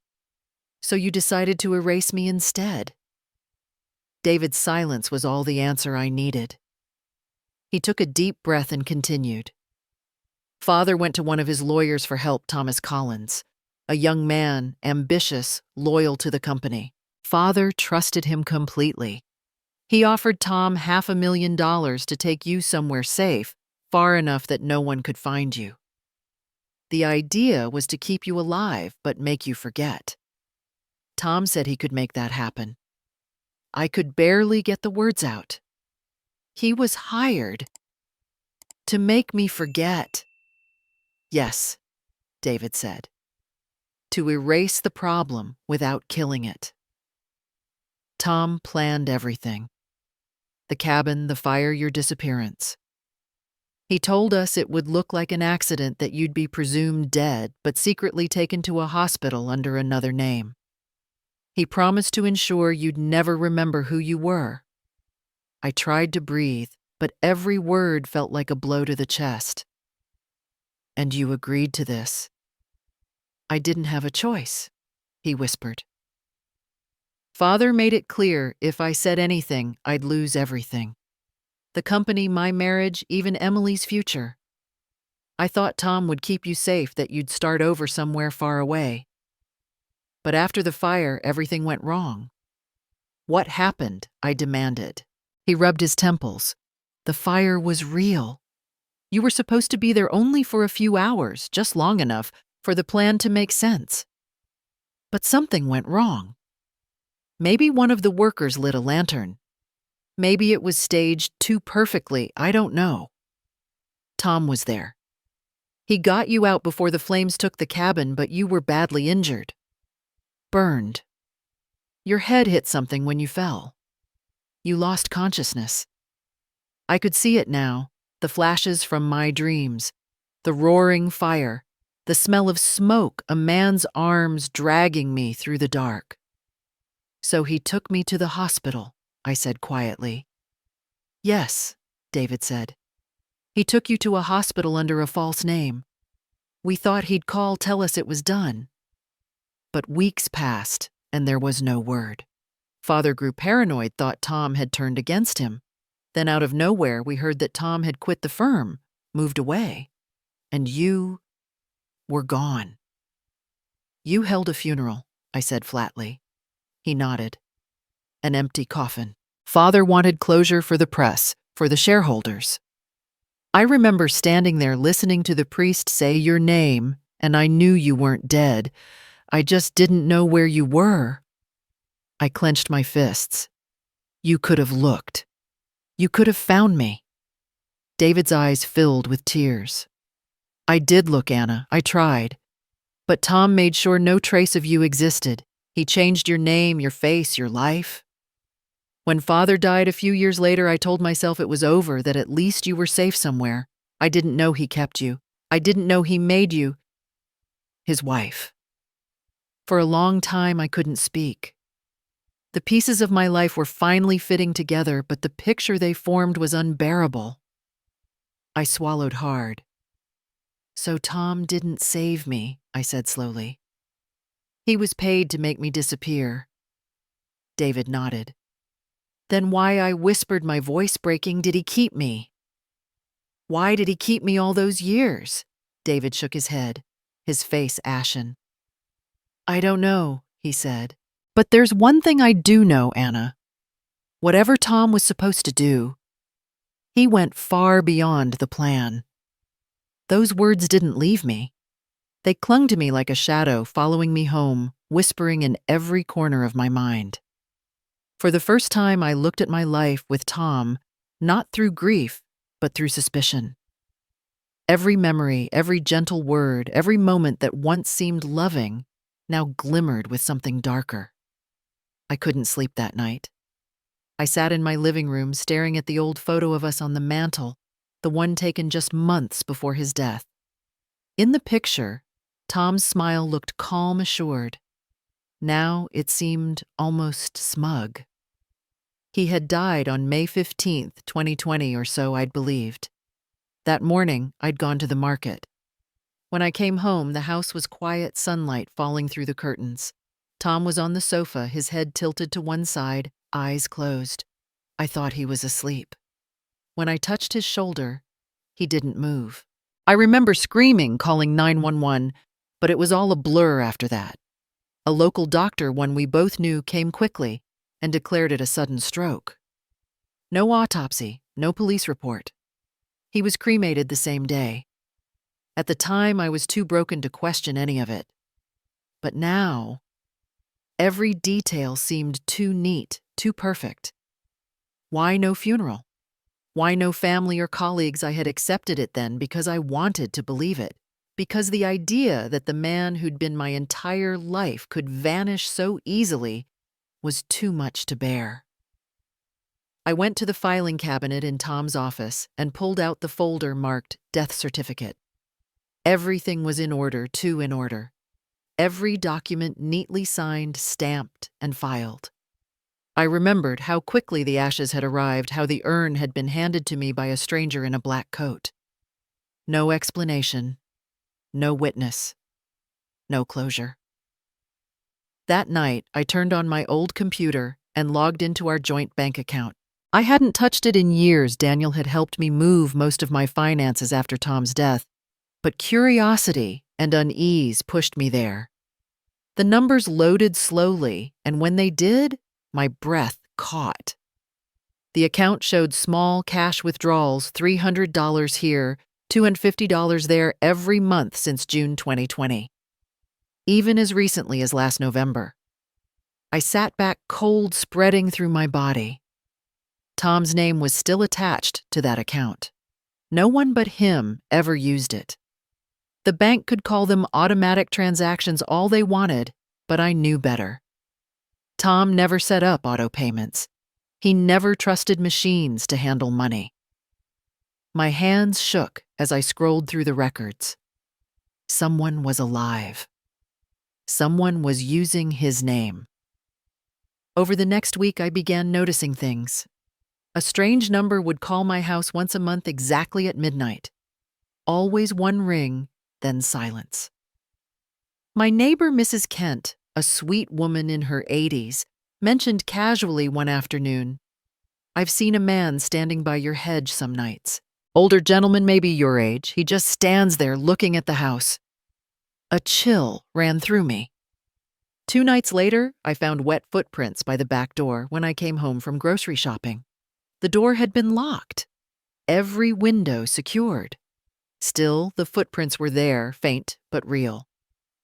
So you decided to erase me instead. David's silence was all the answer I needed. He took a deep breath and continued. Father went to one of his lawyers for help, Thomas Collins, a young man, ambitious, loyal to the company. Father trusted him completely. He offered Tom $500,000 to take you somewhere safe. far enough that no one could find you. The idea was to keep you alive but make you forget. Tom said he could make that happen. I could barely get the words out. He was hired to make me forget. Yes, David said. To erase the problem without killing it. Tom planned everything. The cabin, the fire, your disappearance. He told us it would look like an accident, that you'd be presumed dead, but secretly taken to a hospital under another name. He promised to ensure you'd never remember who you were. I tried to breathe, but every word felt like a blow to the chest. And you agreed to this. I didn't have a choice, he whispered. Father made it clear if I said anything, I'd lose everything. The company, my marriage, even Emily's future. I thought Tom would keep you safe, that you'd start over somewhere far away. But after the fire, everything went wrong. What happened? I demanded. He rubbed his temples. The fire was real. You were supposed to be there only for a few hours, just long enough for the plan to make sense. But something went wrong. Maybe one of the workers lit a lantern. Maybe it was staged too perfectly, I don't know. Tom was there. He got you out before the flames took the cabin, but you were badly injured. Burned. Your head hit something when you fell. You lost consciousness. I could see it now, the flashes from my dreams, the roaring fire, the smell of smoke, a man's arms dragging me through the dark. So he took me to the hospital, I said quietly. Yes, David said. He took you to a hospital under a false name. We thought he'd call, tell us it was done. But weeks passed, and there was no word. Father grew paranoid, thought Tom had turned against him. Then out of nowhere, we heard that Tom had quit the firm, moved away. And you were gone. You held a funeral, I said flatly. He nodded. An empty coffin. Father wanted closure for the press, for the shareholders. I remember standing there listening to the priest say your name, and I knew you weren't dead. I just didn't know where you were. I clenched my fists. You could have looked. You could have found me. David's eyes filled with tears. I did look, Anna. I tried. But Tom made sure no trace of you existed. He changed your name, your face, your life. When Father died a few years later, I told myself it was over, that at least you were safe somewhere. I didn't know he kept you. I didn't know he made you his wife. For a long time, I couldn't speak. The pieces of my life were finally fitting together, but the picture they formed was unbearable. I swallowed hard. So Tom didn't save me, I said slowly. He was paid to make me disappear. David nodded. Then why, I whispered, my voice breaking, did he keep me? Why did he keep me all those years? David shook his head, his face ashen. I don't know, he said. But there's one thing I do know, Anna. Whatever Tom was supposed to do, he went far beyond the plan. Those words didn't leave me. They clung to me like a shadow, following me home, whispering in every corner of my mind. For the first time, I looked at my life with Tom, not through grief, but through suspicion. Every memory, every gentle word, every moment that once seemed loving, now glimmered with something darker. I couldn't sleep that night. I sat in my living room staring at the old photo of us on the mantel, the one taken just months before his death. In the picture, Tom's smile looked calm, assured. Now it seemed almost smug. He had died on May 15th, 2020 or so, I'd believed. That morning, I'd gone to the market. When I came home, the house was quiet, sunlight falling through the curtains. Tom was on the sofa, his head tilted to one side, eyes closed. I thought he was asleep. When I touched his shoulder, he didn't move. I remember screaming, calling 911, but it was all a blur after that. A local doctor, one we both knew, came quickly and declared it a sudden stroke. No autopsy, no police report. He was cremated the same day. At the time, I was too broken to question any of it. But now, every detail seemed too neat, too perfect. Why no funeral? Why no family or colleagues? I had accepted it then because I wanted to believe it. Because the idea that the man who'd been my entire life could vanish so easily was too much to bear. I went to the filing cabinet in Tom's office and pulled out the folder marked Death Certificate. Everything was in order, too in order. Every document neatly signed, stamped, and filed. I remembered how quickly the ashes had arrived, how the urn had been handed to me by a stranger in a black coat. No explanation, no witness, no closure. That night, I turned on my old computer and logged into our joint bank account. I hadn't touched it in years. Daniel had helped me move most of my finances after Tom's death, but curiosity and unease pushed me there. The numbers loaded slowly, and when they did, my breath caught. The account showed small cash withdrawals, $300 here, $250 there every month since June 2020. Even as recently as last November. I sat back, cold spreading through my body. Tom's name was still attached to that account. No one but him ever used it. The bank could call them automatic transactions all they wanted, but I knew better. Tom never set up auto payments. He never trusted machines to handle money. My hands shook as I scrolled through the records. Someone was alive. Someone was using his name. Over the next week, I began noticing things. A strange number would call my house once a month exactly at midnight. Always one ring, then silence. My neighbor, Mrs. Kent, a sweet woman in her 80s, mentioned casually one afternoon, "I've seen a man standing by your hedge some nights. Older gentleman, maybe your age. He just stands there looking at the house." A chill ran through me. 2 nights later, I found wet footprints by the back door when I came home from grocery shopping. The door had been locked, every window secured. Still, the footprints were there, faint but real.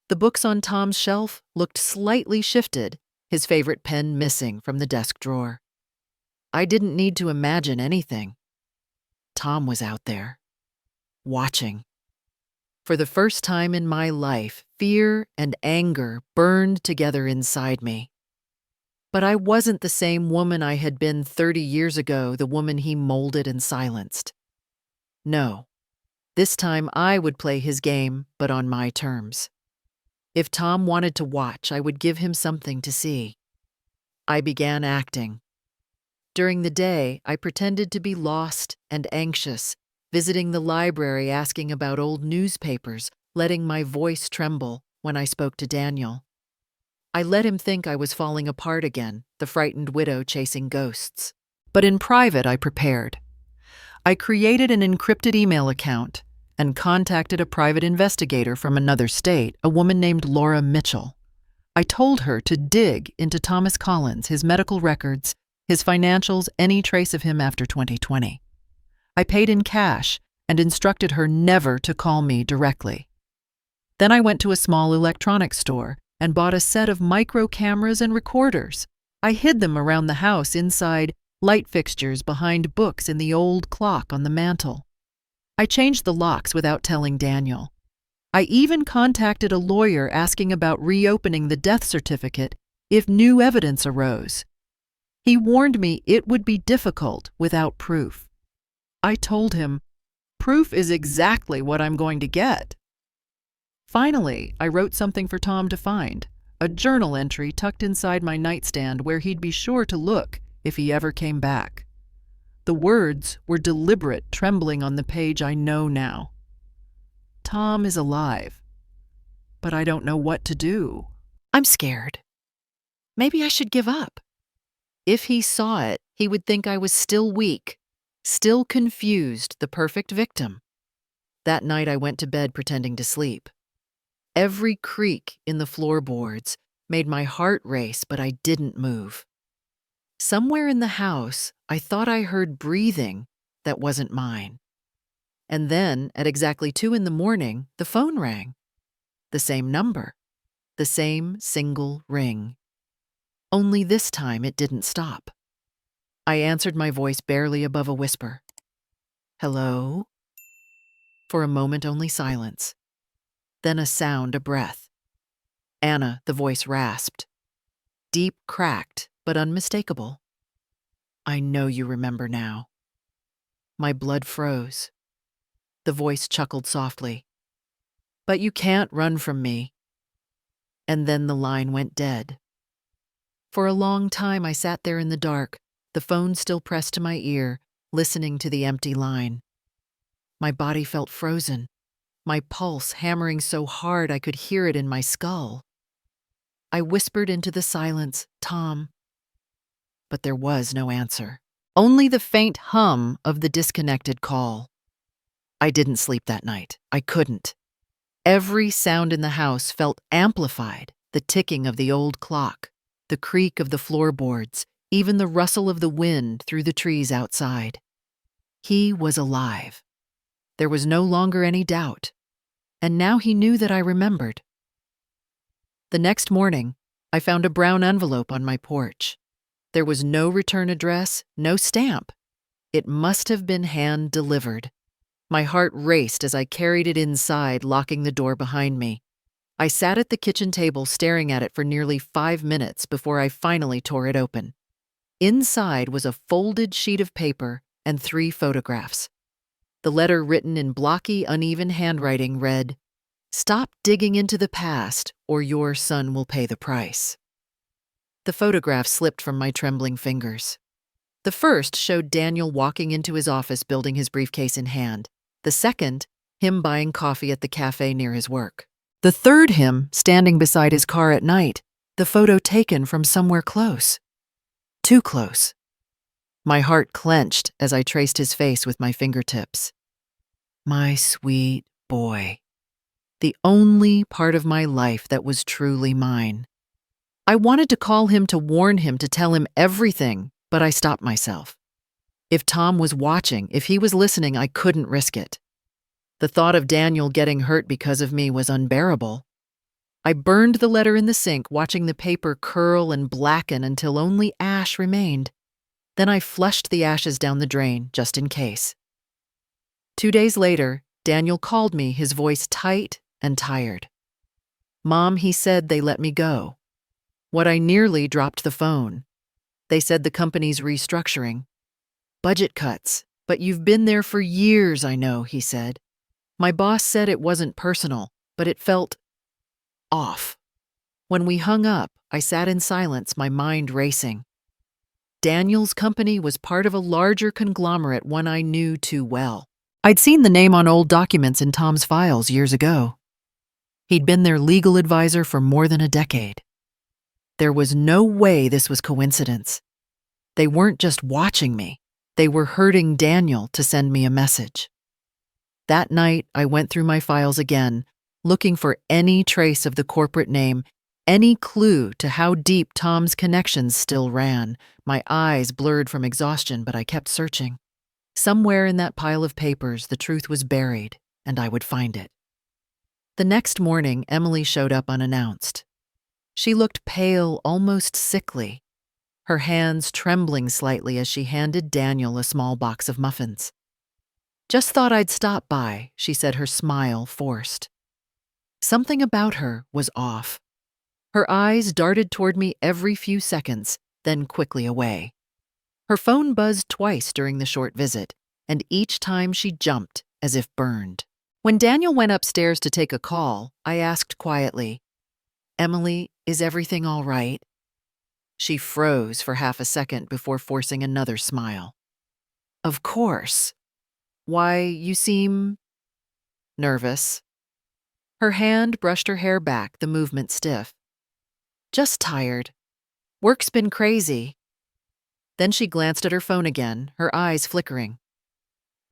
The books on Tom's shelf looked slightly shifted, his favorite pen missing from the desk drawer. I didn't need to imagine anything. Tom was out there, watching. For the first time in my life, fear and anger burned together inside me. But I wasn't the same woman I had been 30 years ago, the woman he molded and silenced. No. This time I would play his game, but on my terms. If Tom wanted to watch, I would give him something to see. I began acting. During the day, I pretended to be lost and anxious, visiting the library asking about old newspapers, letting my voice tremble when I spoke to Daniel. I let him think I was falling apart again, the frightened widow chasing ghosts. But in private, I prepared. I created an encrypted email account and contacted a private investigator from another state, a woman named Laura Mitchell. I told her to dig into Thomas Collins, his medical records, his financials, any trace of him after 2020. I paid in cash and instructed her never to call me directly. Then I went to a small electronics store and bought a set of micro cameras and recorders. I hid them around the house inside light fixtures behind books in the old clock on the mantel. I changed the locks without telling Daniel. I even contacted a lawyer asking about reopening the death certificate if new evidence arose. He warned me it would be difficult without proof. I told him, "Proof is exactly what I'm going to get." Finally, I wrote something for Tom to find, a journal entry tucked inside my nightstand where he'd be sure to look if he ever came back. The words were deliberate, trembling on the page I know now. Tom is alive, but I don't know what to do. I'm scared. Maybe I should give up. If he saw it, he would think I was still weak, still confused, the perfect victim. That night I went to bed pretending to sleep. Every creak in the floorboards made my heart race, but I didn't move. Somewhere in the house, I thought I heard breathing that wasn't mine. And then, at exactly 2 in the morning, the phone rang. The same number. The same single ring. Only this time it didn't stop. I answered, my voice barely above a whisper. Hello? For a moment, only silence. Then a sound, a breath. Anna, the voice rasped. Deep, cracked, but unmistakable. I know you remember now. My blood froze. The voice chuckled softly. But you can't run from me. And then the line went dead. For a long time I sat there in the dark, the phone still pressed to my ear, listening to the empty line. My body felt frozen, my pulse hammering so hard I could hear it in my skull. I whispered into the silence, Tom. But there was no answer. Only the faint hum of the disconnected call. I didn't sleep that night. I couldn't. Every sound in the house felt amplified, the ticking of the old clock, the creak of the floorboards, even the rustle of the wind through the trees outside. He was alive. There was no longer any doubt. And now he knew that I remembered. The next morning, I found a brown envelope on my porch. There was no return address, no stamp. It must have been hand-delivered. My heart raced as I carried it inside, locking the door behind me. I sat at the kitchen table staring at it for nearly 5 minutes before I finally tore it open. Inside was a folded sheet of paper and 3 photographs. The letter, written in blocky, uneven handwriting, read, "Stop digging into the past, or your son will pay the price." The photograph slipped from my trembling fingers. The first showed Daniel walking into his office, building his briefcase in hand. The second, him buying coffee at the cafe near his work. The third, him standing beside his car at night, the photo taken from somewhere close. Too close. My heart clenched as I traced his face with my fingertips. My sweet boy. The only part of my life that was truly mine. I wanted to call him, to warn him, to tell him everything, but I stopped myself. If Tom was watching, if he was listening, I couldn't risk it. The thought of Daniel getting hurt because of me was unbearable. I burned the letter in the sink, watching the paper curl and blacken until only ash remained. Then I flushed the ashes down the drain, just in case. 2 days later, Daniel called me, his voice tight and tired. Mom, he said, they let me go. What, I nearly dropped the phone. They said the company's restructuring. Budget cuts, but you've been there for years, I know, he said. My boss said it wasn't personal, but it felt off. When we hung up, I sat in silence, my mind racing. Daniel's company was part of a larger conglomerate, one I knew too well. I'd seen the name on old documents in Tom's files years ago. He'd been their legal advisor for more than a decade. There was no way this was coincidence. They weren't just watching me. They were hurting Daniel to send me a message. That night, I went through my files again, looking for any trace of the corporate name, any clue to how deep Tom's connections still ran. My eyes blurred from exhaustion, but I kept searching. Somewhere in that pile of papers, the truth was buried, and I would find it. The next morning, Emily showed up unannounced. She looked pale, almost sickly, her hands trembling slightly as she handed Daniel a small box of muffins. Just thought I'd stop by, she said, her smile forced. Something about her was off. Her eyes darted toward me every few seconds, then quickly away. Her phone buzzed twice during the short visit, and each time she jumped as if burned. When Daniel went upstairs to take a call, I asked quietly, "Emily, is everything all right?" She froze for half a second before forcing another smile. "Of course. Why, you seem nervous." Her hand brushed her hair back, the movement stiff. "Just tired. Work's been crazy." Then she glanced at her phone again, her eyes flickering.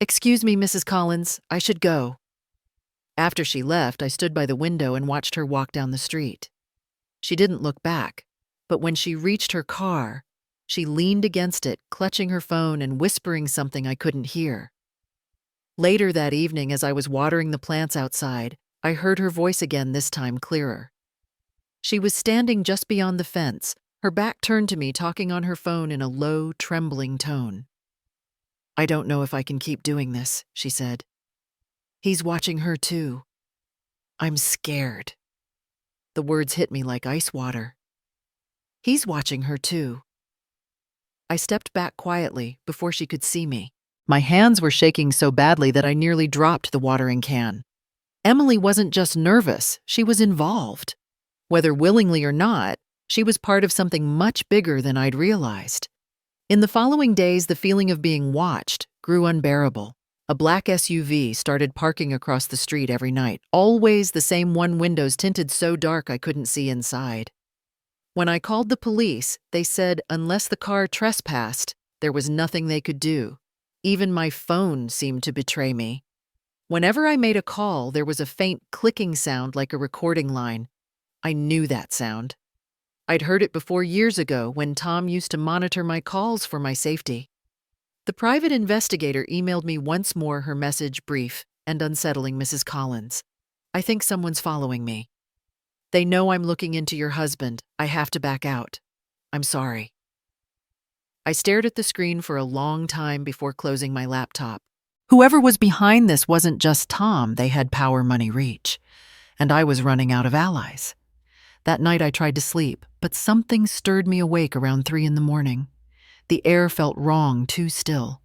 "Excuse me, Mrs. Collins, I should go." After she left, I stood by the window and watched her walk down the street. She didn't look back, but when she reached her car, she leaned against it, clutching her phone and whispering something I couldn't hear. Later that evening, as I was watering the plants outside, I heard her voice again, this time clearer. She was standing just beyond the fence, her back turned to me, talking on her phone in a low, trembling tone. "I don't know if I can keep doing this," she said. "He's watching her too. I'm scared." The words hit me like ice water. "He's watching her too." I stepped back quietly before she could see me. My hands were shaking so badly that I nearly dropped the watering can. Emily wasn't just nervous, she was involved. Whether willingly or not, she was part of something much bigger than I'd realized. In the following days, the feeling of being watched grew unbearable. A black SUV started parking across the street every night, always the same one, windows tinted so dark I couldn't see inside. When I called the police, they said unless the car trespassed, there was nothing they could do. Even my phone seemed to betray me. Whenever I made a call, there was a faint clicking sound like a recording line. I knew that sound. I'd heard it before years ago when Tom used to monitor my calls for my safety. The private investigator emailed me once more, her message brief and unsettling. "Mrs. Collins, I think someone's following me. They know I'm looking into your husband. I have to back out. I'm sorry." I stared at the screen for a long time before closing my laptop. Whoever was behind this wasn't just Tom, they had power, money, reach. And I was running out of allies. That night I tried to sleep, but something stirred me awake around 3 in the morning. The air felt wrong, too still.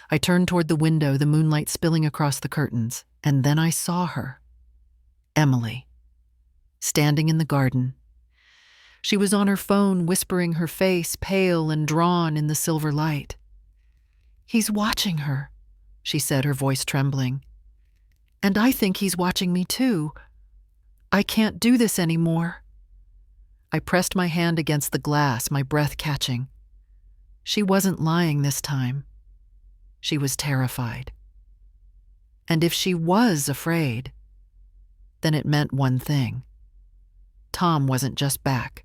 I turned toward the window, the moonlight spilling across the curtains, and then I saw her. Emily. Standing in the garden. She was on her phone, whispering, her face pale and drawn in the silver light. "He's watching her," she said, her voice trembling. "And I think he's watching me too. I can't do this anymore." I pressed my hand against the glass, my breath catching. She wasn't lying this time. She was terrified. And if she was afraid, then it meant one thing. Tom wasn't just back.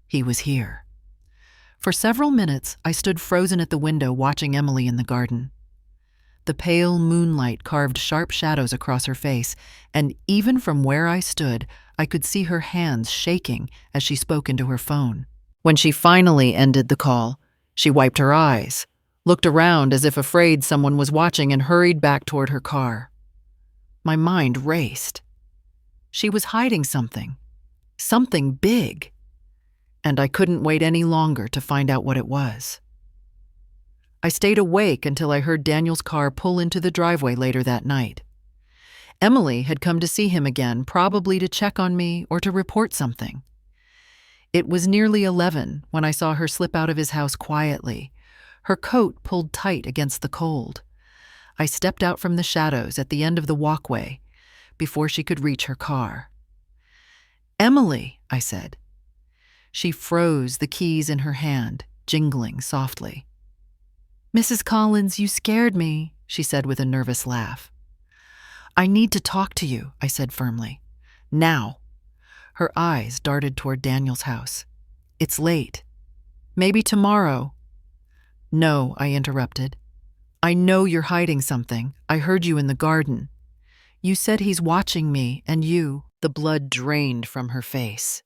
He was here. For several minutes, I stood frozen at the window watching Emily in the garden. The pale moonlight carved sharp shadows across her face, and even from where I stood, I could see her hands shaking as she spoke into her phone. When she finally ended the call, she wiped her eyes, looked around as if afraid someone was watching, and hurried back toward her car. My mind raced. She was hiding something big, and I couldn't wait any longer to find out what it was. I stayed awake until I heard Daniel's car pull into the driveway later that night. Emily had come to see him again, probably to check on me or to report something. It was nearly 11 when I saw her slip out of his house quietly, her coat pulled tight against the cold. I stepped out from the shadows at the end of the walkway before she could reach her car. "Emily," I said. She froze, the keys in her hand, jingling softly. "Mrs. Collins, you scared me," she said with a nervous laugh. "I need to talk to you," I said firmly. "Now." Her eyes darted toward Daniel's house. "It's late. Maybe tomorrow." "No," I interrupted. "I know you're hiding something. I heard you in the garden. You said he's watching me, and you—" The blood drained from her face.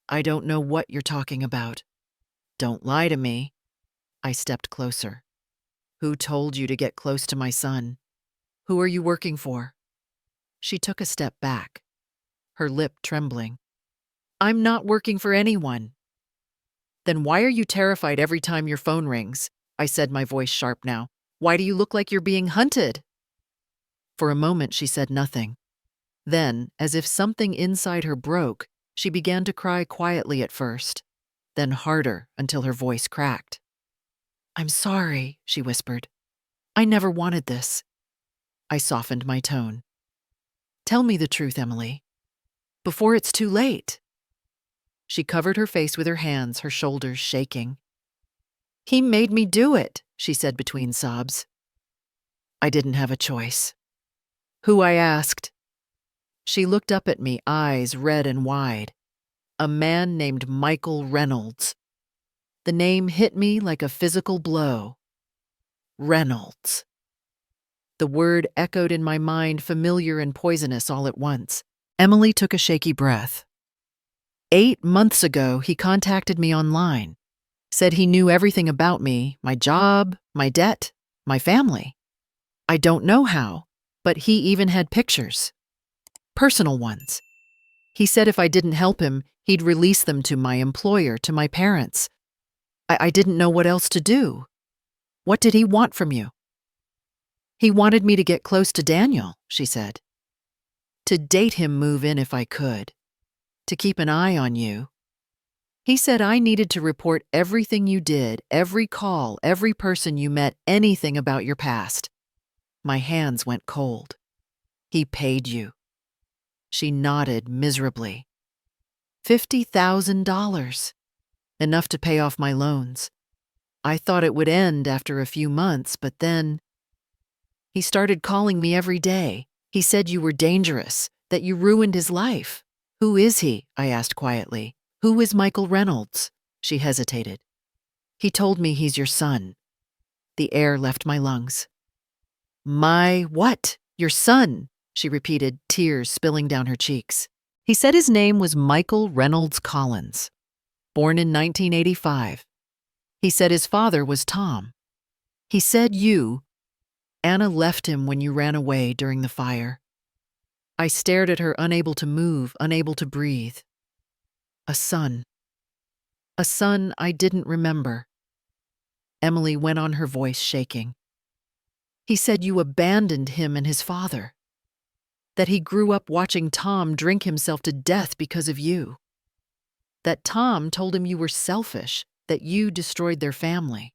I don't know what you're talking about. Don't lie to me." I stepped closer. "Who told you to get close to my son? Who are you working for?" She took a step back, her lip trembling. "I'm not working for anyone." "Then why are you terrified every time your phone rings?" I said, my voice sharp now. "Why do you look like you're being hunted?" For a moment she said nothing. Then, as if something inside her broke, she began to cry quietly at first, then harder until her voice cracked. "I'm sorry," she whispered. "I never wanted this." I softened my tone. "Tell me the truth, Emily, before it's too late." She covered her face with her hands, her shoulders shaking. "He made me do it," she said between sobs. "I didn't have a choice." "Who?" I asked. She looked up at me, eyes red and wide. "A man named Michael Reynolds." The name hit me like a physical blow. Reynolds. The word echoed in my mind, familiar and poisonous all at once. Emily took a shaky breath. 8 months ago, he contacted me online, said he knew everything about me, my job, my debt, my family. I don't know how, but he even had pictures. Personal ones. He said if I didn't help him, he'd release them to my employer, to my parents. I didn't know what else to do. What did he want from you? He wanted me to get close to Daniel, she said. To date him, move in if I could. To keep an eye on you. He said I needed to report everything you did, every call, every person you met, anything about your past. My hands went cold. He paid you. She nodded miserably. $50,000. Enough to pay off my loans. I thought it would end after a few months, but then he started calling me every day. He said you were dangerous, that you ruined his life. Who is he? I asked quietly. Who is Michael Reynolds? She hesitated. He told me he's your son. The air left my lungs. My what? Your son? She repeated, tears spilling down her cheeks. He said his name was Michael Reynolds Collins, born in 1985. He said his father was Tom. He said Anna left him when you ran away during the fire. I stared at her, unable to move, unable to breathe. A son. A son I didn't remember. Emily went on, her voice shaking. He said you abandoned him and his father. That he grew up watching Tom drink himself to death because of you. That Tom told him you were selfish, that you destroyed their family.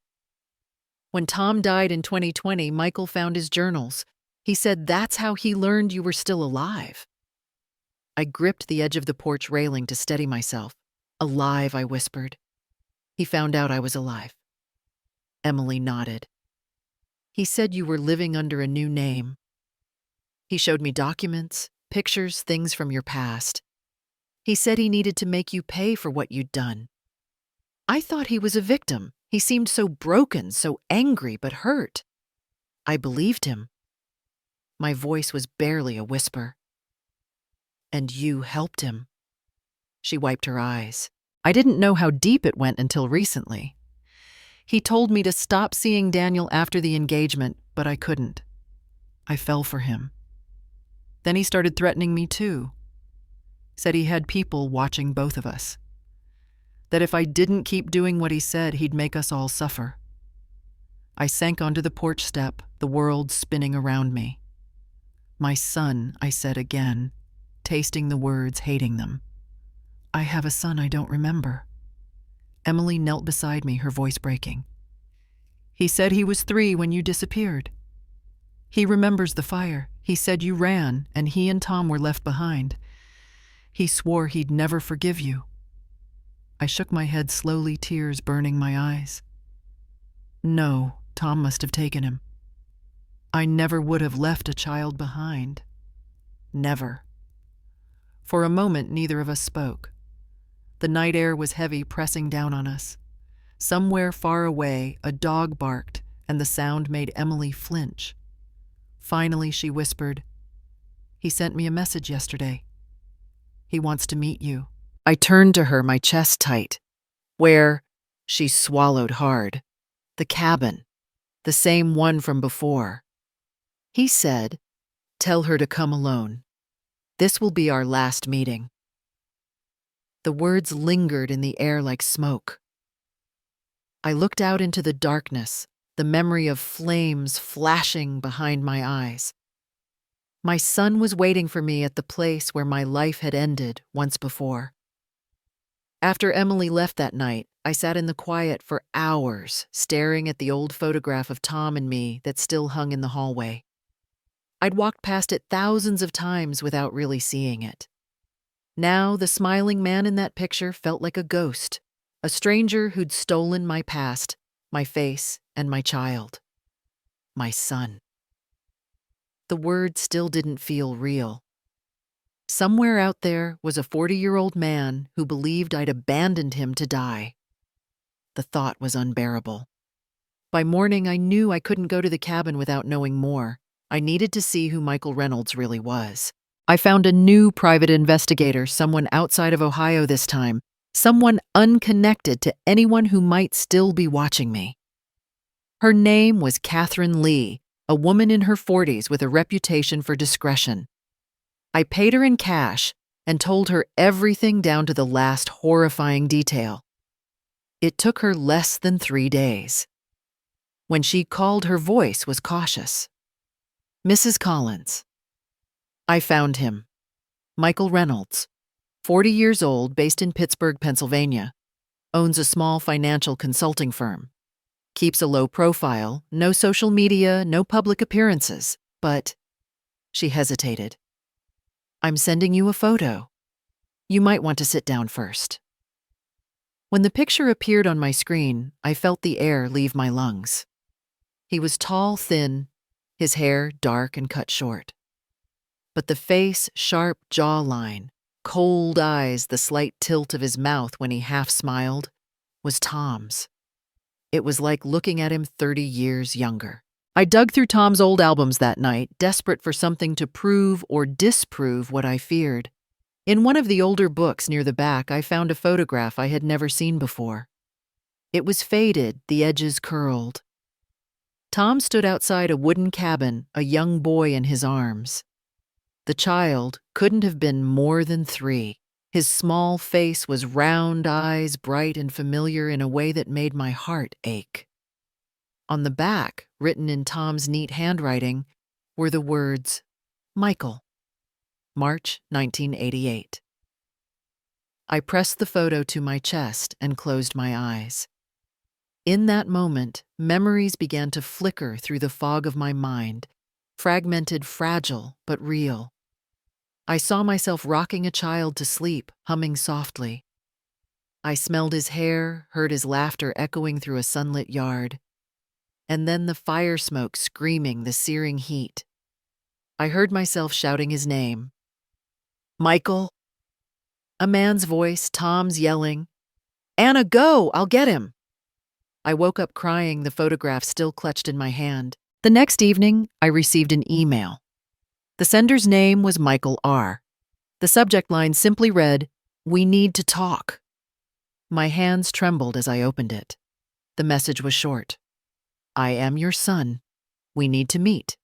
When Tom died in 2020, Michael found his journals. He said that's how he learned you were still alive. I gripped the edge of the porch railing to steady myself. Alive, I whispered. He found out I was alive. Emily nodded. He said you were living under a new name. He showed me documents, pictures, things from your past. He said he needed to make you pay for what you'd done. I thought he was a victim. He seemed so broken, so angry, but hurt. I believed him. My voice was barely a whisper. And you helped him. She wiped her eyes. I didn't know how deep it went until recently. He told me to stop seeing Daniel after the engagement, but I couldn't. I fell for him. Then he started threatening me too. Said he had people watching both of us. That if I didn't keep doing what he said, he'd make us all suffer. I sank onto the porch step, the world spinning around me. My son, I said again, tasting the words, hating them. I have a son I don't remember. Emily knelt beside me, her voice breaking. He said he was 3 when you disappeared. He remembers the fire. He said you ran, and he and Tom were left behind. He swore he'd never forgive you. I shook my head slowly, tears burning my eyes. No, Tom must have taken him. I never would have left a child behind. Never. For a moment, neither of us spoke. The night air was heavy, pressing down on us. Somewhere far away, a dog barked, and the sound made Emily flinch. Finally, she whispered, He sent me a message yesterday. He wants to meet you. I turned to her, my chest tight. Where? She swallowed hard. The cabin. The same one from before. He said, Tell her to come alone. This will be our last meeting. The words lingered in the air like smoke. I looked out into the darkness, the memory of flames flashing behind my eyes. My son was waiting for me at the place where my life had ended once before. After Emily left that night, I sat in the quiet for hours, staring at the old photograph of Tom and me that still hung in the hallway. I'd walked past it thousands of times without really seeing it. Now, the smiling man in that picture felt like a ghost, a stranger who'd stolen my past, my face, and my child. My son. The word still didn't feel real. Somewhere out there was a 40-year-old man who believed I'd abandoned him to die. The thought was unbearable. By morning, I knew I couldn't go to the cabin without knowing more. I needed to see who Michael Reynolds really was. I found a new private investigator, someone outside of Ohio this time, someone unconnected to anyone who might still be watching me. Her name was Catherine Lee, a woman in her 40s with a reputation for discretion. I paid her in cash and told her everything down to the last horrifying detail. It took her less than 3 days. When she called, her voice was cautious. "Mrs. Collins." I found him. Michael Reynolds, 40 years old, based in Pittsburgh, Pennsylvania, owns a small financial consulting firm. Keeps a low profile, no social media, no public appearances, but she hesitated. "I'm sending you a photo. You might want to sit down first." When the picture appeared on my screen, I felt the air leave my lungs. He was tall, thin, his hair dark and cut short. But the face, sharp jawline, cold eyes, the slight tilt of his mouth when he half smiled, was Tom's. It was like looking at him 30 years younger. I dug through Tom's old albums that night, desperate for something to prove or disprove what I feared. In one of the older books near the back, I found a photograph I had never seen before. It was faded, the edges curled. Tom stood outside a wooden cabin, a young boy in his arms. The child couldn't have been more than 3. His small face was round eyes, bright and familiar in a way that made my heart ache. On the back, written in Tom's neat handwriting, were the words, "Michael, March 1988. I pressed the photo to my chest and closed my eyes. In that moment, memories began to flicker through the fog of my mind, fragmented, fragile, but real. I saw myself rocking a child to sleep, humming softly. I smelled his hair, heard his laughter echoing through a sunlit yard. And then the fire smoke screaming, the searing heat. I heard myself shouting his name. "Michael!" A man's voice, Tom's yelling, "Anna, go! I'll get him!" I woke up crying, the photograph still clutched in my hand. The next evening, I received an email. The sender's name was Michael R. The subject line simply read, "We need to talk." My hands trembled as I opened it. The message was short. "I am your son. We need to meet.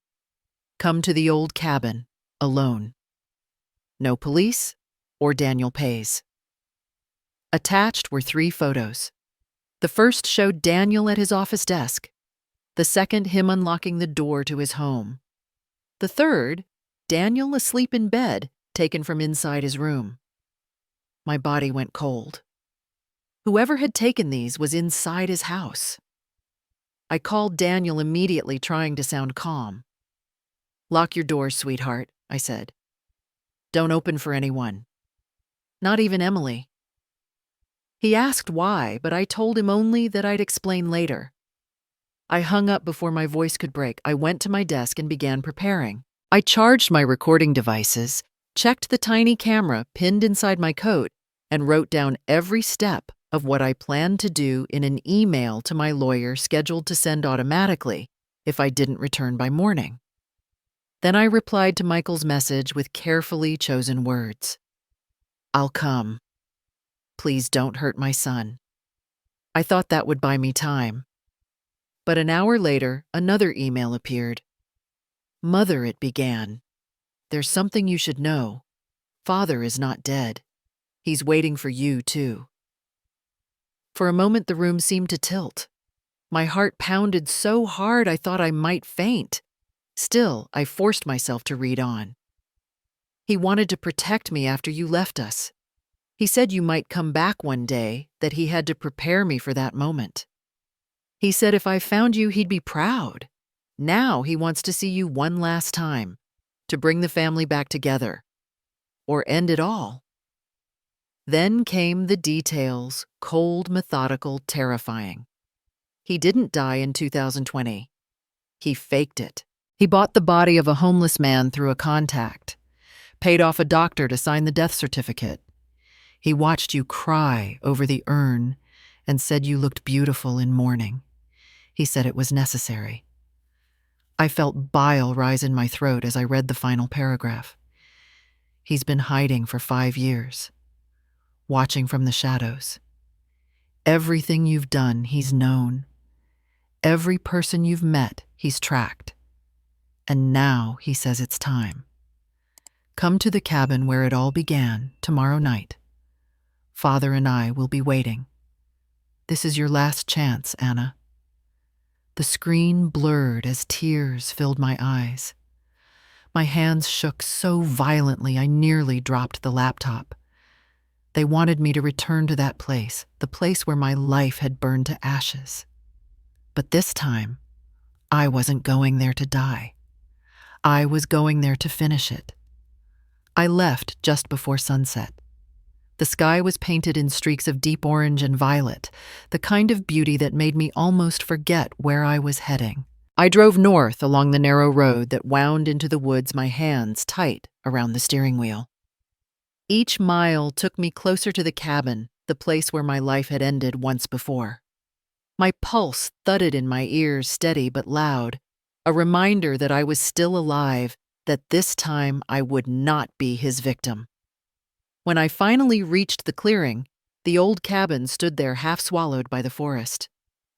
Come to the old cabin, alone. No police or Daniel pays." Attached were 3 photos. The first showed Daniel at his office desk. The second, him unlocking the door to his home. The third, Daniel asleep in bed, taken from inside his room. My body went cold. Whoever had taken these was inside his house. I called Daniel immediately, trying to sound calm. "Lock your doors, sweetheart," I said. "Don't open for anyone. Not even Emily." He asked why, but I told him only that I'd explain later. I hung up before my voice could break. I went to my desk and began preparing. I charged my recording devices, checked the tiny camera pinned inside my coat, and wrote down every step of what I planned to do in an email to my lawyer scheduled to send automatically if I didn't return by morning. Then I replied to Michael's message with carefully chosen words. "I'll come. Please don't hurt my son." I thought that would buy me time. But an hour later, another email appeared. "Mother," it began. "There's something you should know. Father is not dead. He's waiting for you, too." For a moment, the room seemed to tilt. My heart pounded so hard I thought I might faint. Still, I forced myself to read on. "He wanted to protect me after you left us. He said you might come back one day, that he had to prepare me for that moment. He said if I found you, he'd be proud. Now he wants to see you one last time, to bring the family back together, or end it all." Then came the details, cold, methodical, terrifying. He didn't die in 2020. He faked it. He bought the body of a homeless man through a contact, paid off a doctor to sign the death certificate. He watched you cry over the urn and said you looked beautiful in mourning. He said it was necessary. I felt bile rise in my throat as I read the final paragraph. He's been hiding for 5 years, watching from the shadows. Everything you've done, he's known. Every person you've met, he's tracked. And now he says it's time. Come to the cabin where it all began tomorrow night. Father and I will be waiting. This is your last chance, Anna. The screen blurred as tears filled my eyes. My hands shook so violently I nearly dropped the laptop. They wanted me to return to that place, the place where my life had burned to ashes. But this time, I wasn't going there to die. I was going there to finish it. I left just before sunset. The sky was painted in streaks of deep orange and violet, the kind of beauty that made me almost forget where I was heading. I drove north along the narrow road that wound into the woods, my hands tight around the steering wheel. Each mile took me closer to the cabin, the place where my life had ended once before. My pulse thudded in my ears, steady but loud, a reminder that I was still alive, that this time I would not be his victim. When I finally reached the clearing, the old cabin stood there half swallowed by the forest.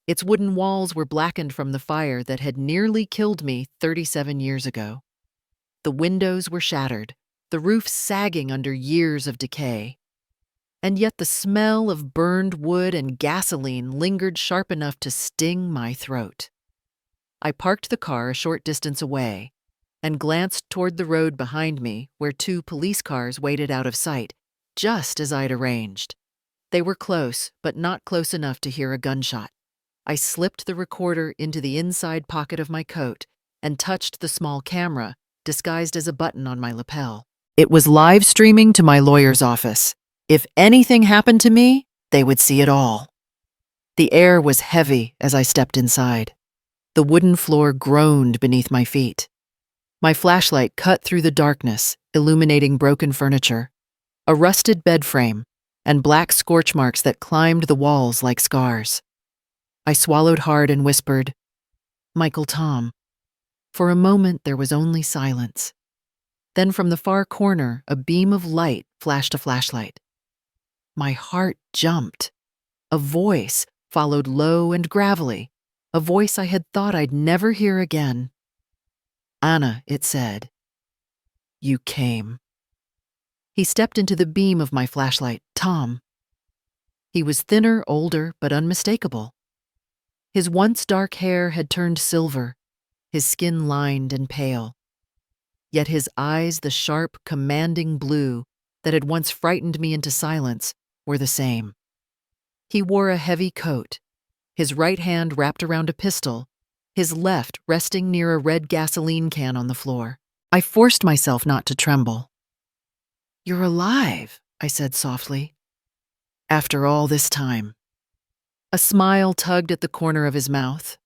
Its wooden walls were blackened from the fire that had nearly killed me 37 years ago. The windows were shattered, the roof sagging under years of decay. And yet the smell of burned wood and gasoline lingered sharp enough to sting my throat. I parked the car a short distance away and glanced toward the road behind me where 2 police cars waited out of sight, just as I'd arranged. They were close, but not close enough to hear a gunshot. I slipped the recorder into the inside pocket of my coat and touched the small camera, disguised as a button on my lapel. It was live streaming to my lawyer's office. If anything happened to me, they would see it all. The air was heavy as I stepped inside. The wooden floor groaned beneath my feet. My flashlight cut through the darkness, illuminating broken furniture, a rusted bed frame, and black scorch marks that climbed the walls like scars. I swallowed hard and whispered, "Michael Tom." For a moment there was only silence. Then from the far corner, a beam of light flashed a flashlight. My heart jumped. A voice followed low and gravelly, a voice I had thought I'd never hear again. "Anna," it said, "you came." He stepped into the beam of my flashlight. Tom. He was thinner, older, but unmistakable. His once dark hair had turned silver, his skin lined and pale. Yet his eyes, the sharp, commanding blue that had once frightened me into silence, were the same. He wore a heavy coat, his right hand wrapped around a pistol, his left resting near a red gasoline can on the floor. I forced myself not to tremble. "You're alive," I said softly. "After all this time." A smile tugged at the corner of his mouth.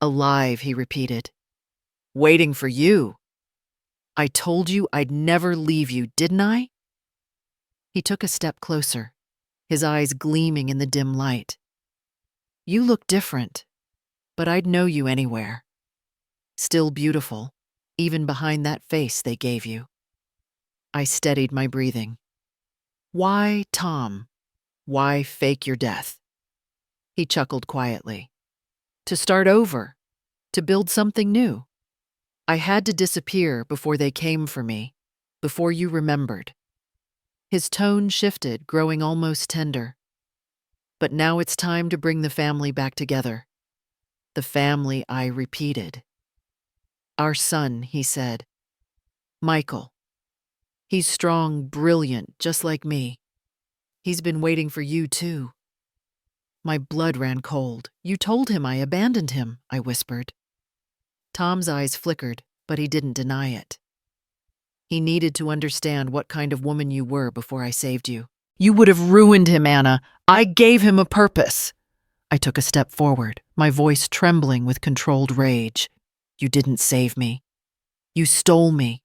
"Alive," he repeated. "Waiting for you. I told you I'd never leave you, didn't I?" He took a step closer, his eyes gleaming in the dim light. "You look different, but I'd know you anywhere. Still beautiful, even behind that face they gave you." I steadied my breathing. "Why, Tom? Why fake your death?" He chuckled quietly. "To start over, to build something new. I had to disappear before they came for me, before you remembered." His tone shifted, growing almost tender. "But now it's time to bring the family back together. The family," I repeated. "Our son," he said. "Michael. He's strong, brilliant, just like me. He's been waiting for you, too." My blood ran cold. "You told him I abandoned him," I whispered. Tom's eyes flickered, but he didn't deny it. "He needed to understand what kind of woman you were before I saved you." "You would have ruined him, Anna. I gave him a purpose." I took a step forward, my voice trembling with controlled rage. "You didn't save me. You stole me.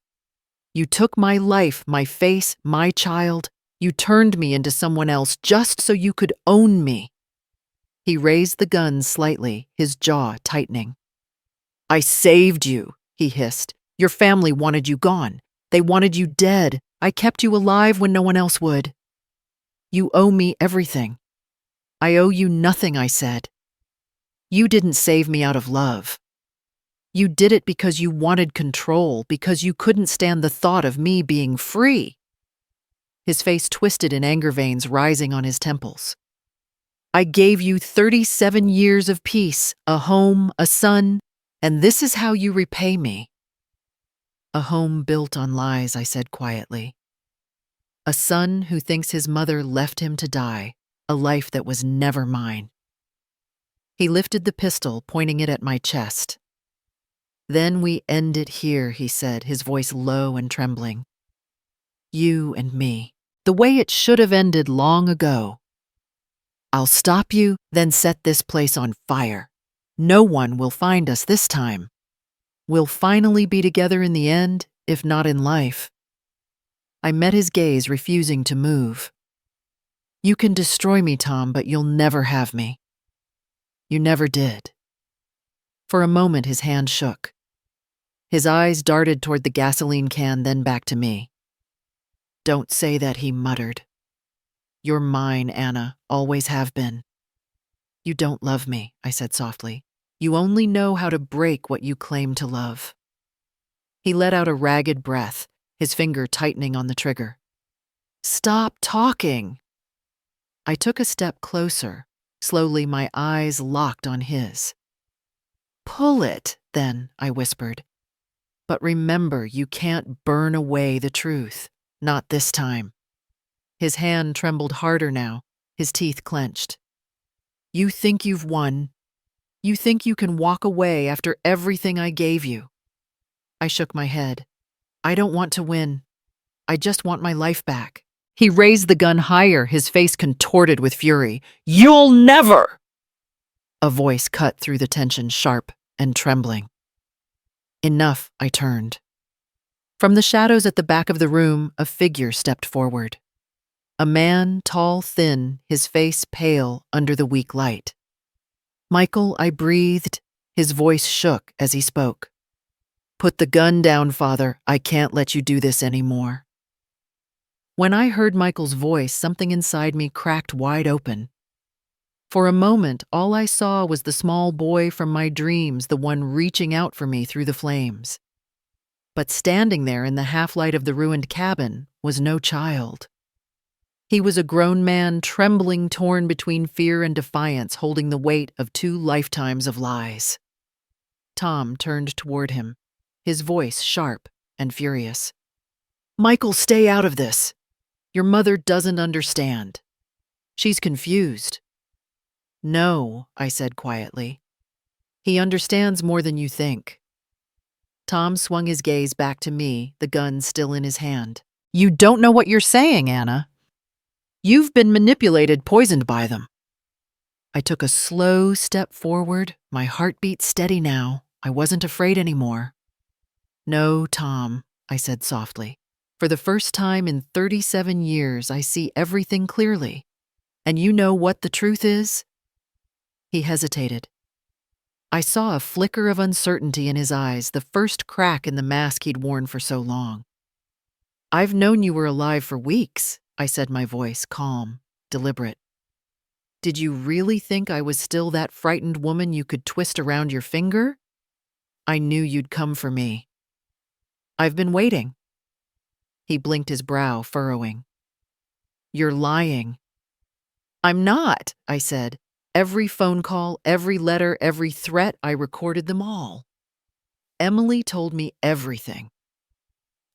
You took my life, my face, my child. You turned me into someone else just so you could own me." He raised the gun slightly, his jaw tightening. I saved you, he hissed. Your family wanted you gone. They wanted you dead. I kept you alive when no one else would. You owe me everything. I owe you nothing, I said. You didn't save me out of love. You did it because you wanted control, because you couldn't stand the thought of me being free. His face twisted in anger veins rising on his temples. I gave you 37 years of peace, a home, a son, and this is how you repay me. A home built on lies, I said quietly. A son who thinks his mother left him to die, a life that was never mine. He lifted the pistol, pointing it at my chest. Then we end it here, he said, his voice low and trembling. You and me, the way it should have ended long ago. I'll stop you, then set this place on fire. No one will find us this time. We'll finally be together in the end, if not in life. I met his gaze, refusing to move. You can destroy me, Tom, but you'll never have me. You never did. For a moment, his hand shook. His eyes darted toward the gasoline can, then back to me. Don't say that, he muttered. You're mine, Anna, always have been. You don't love me, I said softly. You only know how to break what you claim to love. He let out a ragged breath, his finger tightening on the trigger. Stop talking. I took a step closer. Slowly, my eyes locked on his. Pull it, then, I whispered. But remember, you can't burn away the truth. Not this time. His hand trembled harder now, his teeth clenched. You think you've won. You think you can walk away after everything I gave you. I shook my head. I don't want to win. I just want my life back. He raised the gun higher, his face contorted with fury. You'll never! A voice cut through the tension, sharp and trembling. Enough, I turned. From the shadows at the back of the room, a figure stepped forward. A man, tall, thin, his face pale under the weak light. Michael, I breathed. His voice shook as he spoke. Put the gun down, Father. I can't let you do this anymore. When I heard Michael's voice, something inside me cracked wide open. For a moment, all I saw was the small boy from my dreams, the one reaching out for me through the flames. But standing there in the half-light of the ruined cabin was no child. He was a grown man, trembling, torn between fear and defiance, holding the weight of 2 lifetimes of lies. Tom turned toward him, his voice sharp and furious. Michael, stay out of this. Your mother doesn't understand. She's confused. No, I said quietly. He understands more than you think. Tom swung his gaze back to me, the gun still in his hand. You don't know what you're saying, Anna. You've been manipulated, poisoned by them. I took a slow step forward, my heartbeat steady now. I wasn't afraid anymore. No, Tom, I said softly. For the first time in 37 years, I see everything clearly. And you know what the truth is? He hesitated. I saw a flicker of uncertainty in his eyes, the first crack in the mask he'd worn for so long. I've known you were alive for weeks, I said, my voice calm, deliberate. Did you really think I was still that frightened woman you could twist around your finger? I knew you'd come for me. I've been waiting. He blinked, his brow furrowing. You're lying. I'm not, I said. Every phone call, every letter, every threat, I recorded them all. Emily told me everything.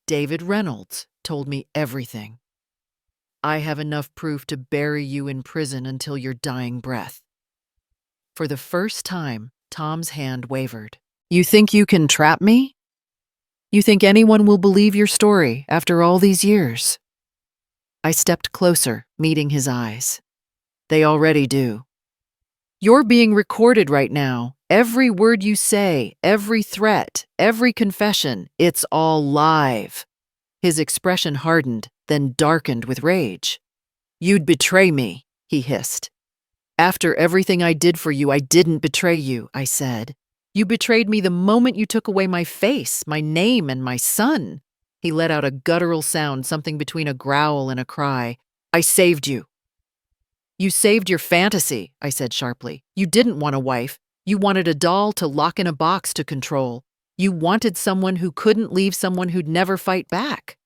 David Reynolds told me everything. I have enough proof to bury you in prison until your dying breath. For the first time, Tom's hand wavered. You think you can trap me? You think anyone will believe your story after all these years? I stepped closer, meeting his eyes. They already do. You're being recorded right now. Every word you say, every threat, every confession, it's all live. His expression hardened, then darkened with rage. You'd betray me, he hissed. After everything I did for you, I didn't betray you, I said. You betrayed me the moment you took away my face, my name, and my son." He let out a guttural sound, something between a growl and a cry. "I saved you." "You saved your fantasy," I said sharply. "You didn't want a wife. You wanted a doll to lock in a box to control. You wanted someone who couldn't leave someone who'd never fight back."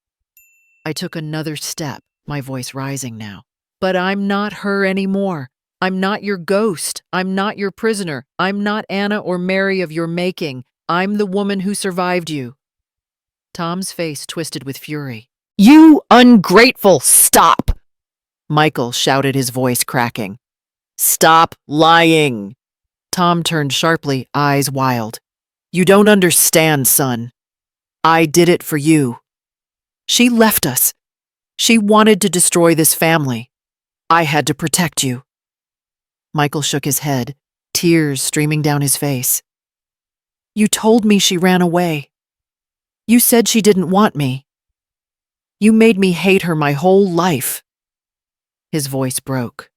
I took another step, my voice rising now. "But I'm not her anymore. I'm not your ghost. I'm not your prisoner. I'm not Anna or Mary of your making. I'm the woman who survived you." Tom's face twisted with fury. "You ungrateful! Stop!" Michael shouted, his voice cracking. "Stop lying!" Tom turned sharply, eyes wild. "You don't understand, son. I did it for you. She left us. She wanted to destroy this family. I had to protect you." Michael shook his head, tears streaming down his face. "You told me she ran away. You said she didn't want me. You made me hate her my whole life." His voice broke.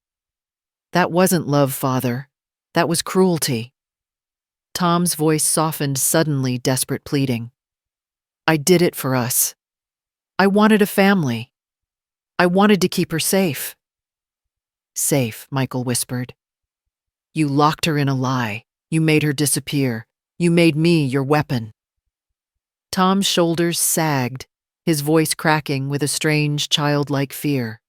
"That wasn't love, Father. That was cruelty." Tom's voice softened suddenly, desperate pleading. "I did it for us. I wanted a family. I wanted to keep her safe." "Safe," Michael whispered. "You locked her in a lie. You made her disappear. You made me your weapon." Tom's shoulders sagged, his voice cracking with a strange, childlike fear.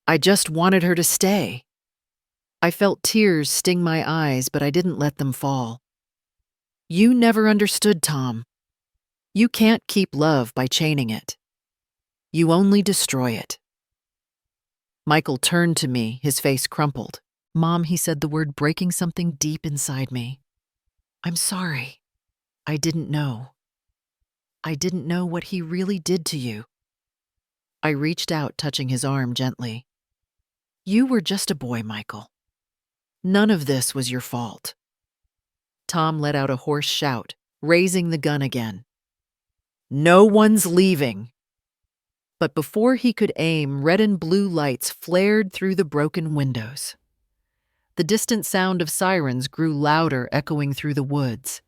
"I just wanted her to stay." I felt tears sting my eyes, but I didn't let them fall. "You never understood, Tom. You can't keep love by chaining it. You only destroy it." Michael turned to me, his face crumpled. "Mom," he said the word breaking something deep inside me. "I'm sorry. I didn't know. I didn't know what he really did to you." I reached out, touching his arm gently. "You were just a boy, Michael. None of this was your fault." Tom let out a hoarse shout, raising the gun again. "No one's leaving." But before he could aim, red and blue lights flared through the broken windows. The distant sound of sirens grew louder, echoing through the woods.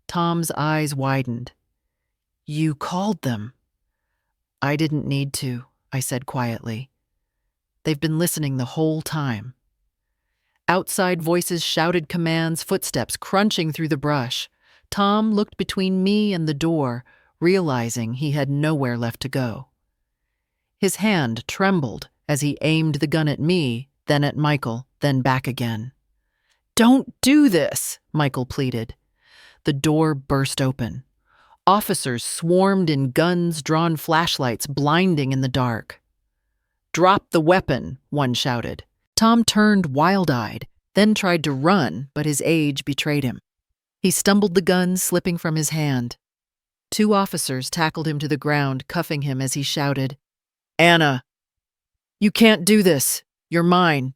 Tom's eyes widened. "You called them." "I didn't need to," I said quietly. "They've been listening the whole time." Outside voices shouted commands, footsteps crunching through the brush. Tom looked between me and the door, realizing he had nowhere left to go. His hand trembled as he aimed the gun at me, then at Michael, then back again. "Don't do this," Michael pleaded. The door burst open. Officers swarmed in, guns, drawn flashlights, blinding in the dark. "Drop the weapon," one shouted. Tom turned wild-eyed, then tried to run, but his age betrayed him. He stumbled, the gun slipping from his hand. Two officers tackled him to the ground, cuffing him as he shouted, "Anna, you can't do this. You're mine."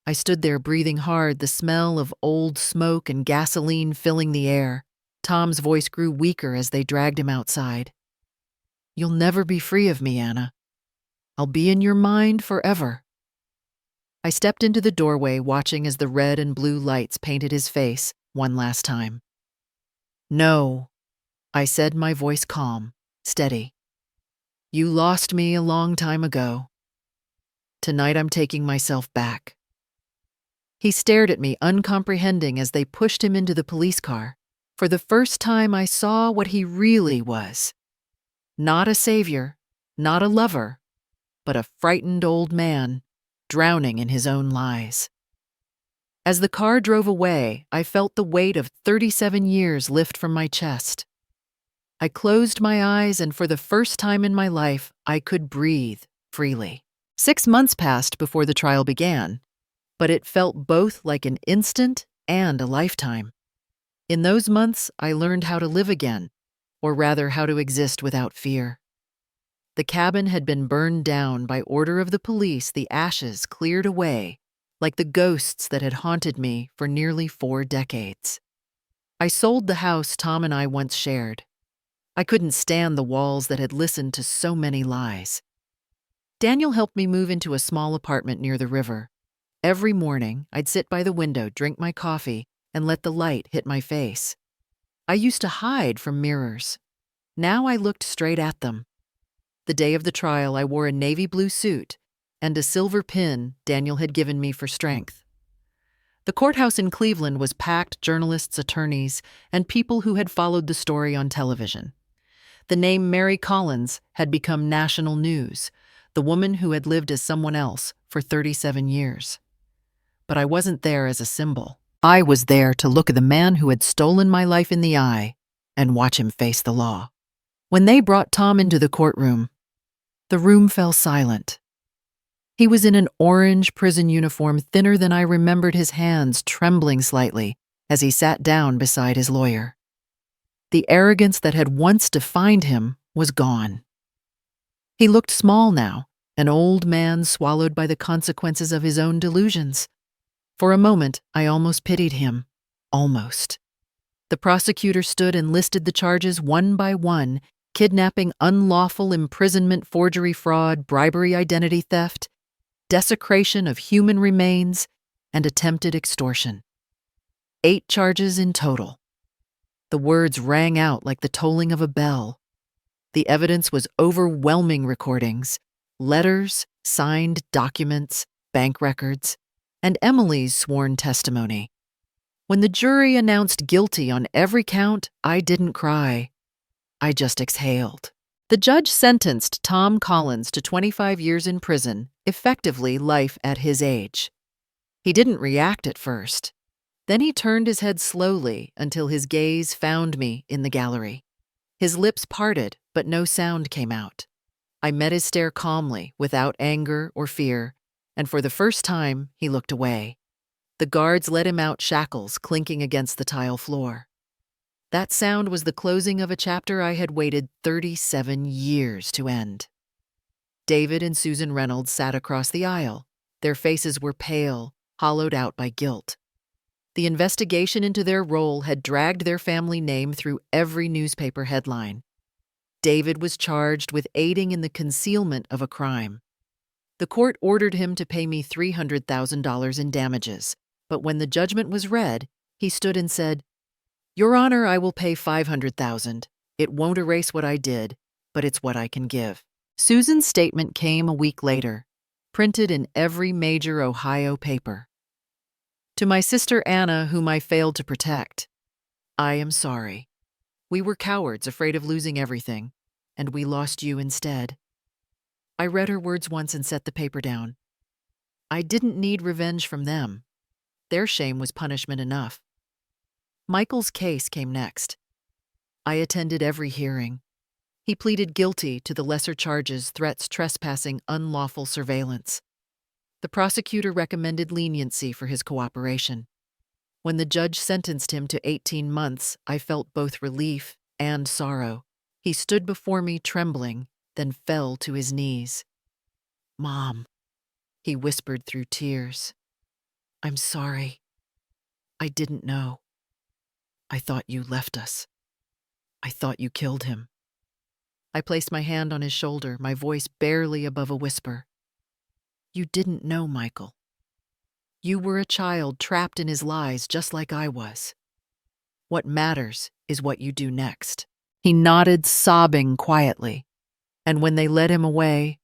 I stood there breathing hard, the smell of old smoke and gasoline filling the air. Tom's voice grew weaker as they dragged him outside. "You'll never be free of me, Anna. I'll be in your mind forever." I stepped into the doorway, watching as the red and blue lights painted his face one last time. "No," I said, my voice calm, steady. "You lost me a long time ago. Tonight I'm taking myself back." He stared at me, uncomprehending, as they pushed him into the police car. For the first time, I saw what he really was. Not a savior, not a lover, but a frightened old man, drowning in his own lies. As the car drove away, I felt the weight of 37 years lift from my chest. I closed my eyes, and for the first time in my life, I could breathe freely. 6 months passed before the trial began, but it felt both like an instant and a lifetime. In those months, I learned how to live again, or rather how to exist without fear. The cabin had been burned down by order of the police, the ashes cleared away, like the ghosts that had haunted me for nearly 4 decades. I sold the house Tom and I once shared. I couldn't stand the walls that had listened to so many lies. Daniel helped me move into a small apartment near the river. Every morning, I'd sit by the window, drink my coffee, and let the light hit my face. I used to hide from mirrors. Now I looked straight at them. The day of the trial, I wore a navy blue suit and a silver pin Daniel had given me for strength. The courthouse in Cleveland was packed journalists, attorneys, and people who had followed the story on television. The name Mary Collins had become national news, the woman who had lived as someone else for 37 years. But I wasn't there as a symbol. I was there to look at the man who had stolen my life in the eye and watch him face the law. When they brought Tom into the courtroom, the room fell silent. He was in an orange prison uniform, thinner than I remembered, his hands trembling slightly as he sat down beside his lawyer. The arrogance that had once defined him was gone. He looked small now, an old man swallowed by the consequences of his own delusions. For a moment, I almost pitied him. Almost. The prosecutor stood and listed the charges one by one: kidnapping, unlawful imprisonment, forgery, fraud, bribery, identity theft, desecration of human remains, and attempted extortion. 8 charges in total. The words rang out like the tolling of a bell. The evidence was overwhelming: recordings, letters, signed documents, bank records, and Emily's sworn testimony. When the jury announced guilty on every count, I didn't cry. I just exhaled. The judge sentenced Tom Collins to 25 years in prison, effectively life at his age. He didn't react at first. Then he turned his head slowly until his gaze found me in the gallery. His lips parted, but no sound came out. I met his stare calmly, without anger or fear, and for the first time, he looked away. The guards let him out, shackles clinking against the tile floor. That sound was the closing of a chapter I had waited 37 years to end. David and Susan Reynolds sat across the aisle. Their faces were pale, hollowed out by guilt. The investigation into their role had dragged their family name through every newspaper headline. David was charged with aiding in the concealment of a crime. The court ordered him to pay me $300,000 in damages, but when the judgment was read, he stood and said, "Your Honor, I will pay $500,000. It won't erase what I did, but it's what I can give." Susan's statement came a week later, printed in every major Ohio paper. To my sister Anna, whom I failed to protect, I am sorry. We were cowards, afraid of losing everything, and we lost you instead. I read her words once and set the paper down. I didn't need revenge from them. Their shame was punishment enough. Michael's case came next. I attended every hearing. He pleaded guilty to the lesser charges: threats, trespassing, unlawful surveillance. The prosecutor recommended leniency for his cooperation. When the judge sentenced him to 18 months, I felt both relief and sorrow. He stood before me trembling, then fell to his knees. "Mom," he whispered through tears. "I'm sorry. I didn't know. I thought you left us. I thought you killed him." I placed my hand on his shoulder, my voice barely above a whisper. "You didn't know, Michael. You were a child trapped in his lies just like I was. What matters is what you do next." He nodded, sobbing quietly. And when they led him away,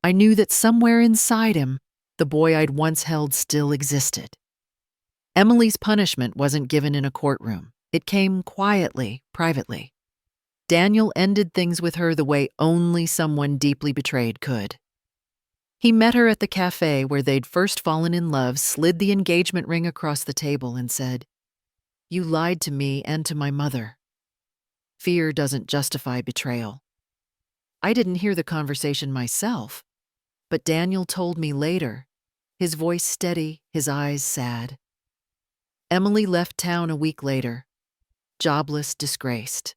I knew that somewhere inside him, the boy I'd once held still existed. Emily's punishment wasn't given in a courtroom. It came quietly, privately. Daniel ended things with her the way only someone deeply betrayed could. He met her at the cafe where they'd first fallen in love, slid the engagement ring across the table, and said, "You lied to me and to my mother. Fear doesn't justify betrayal." I didn't hear the conversation myself, but Daniel told me later, his voice steady, his eyes sad. Emily left town a week later, jobless, disgraced.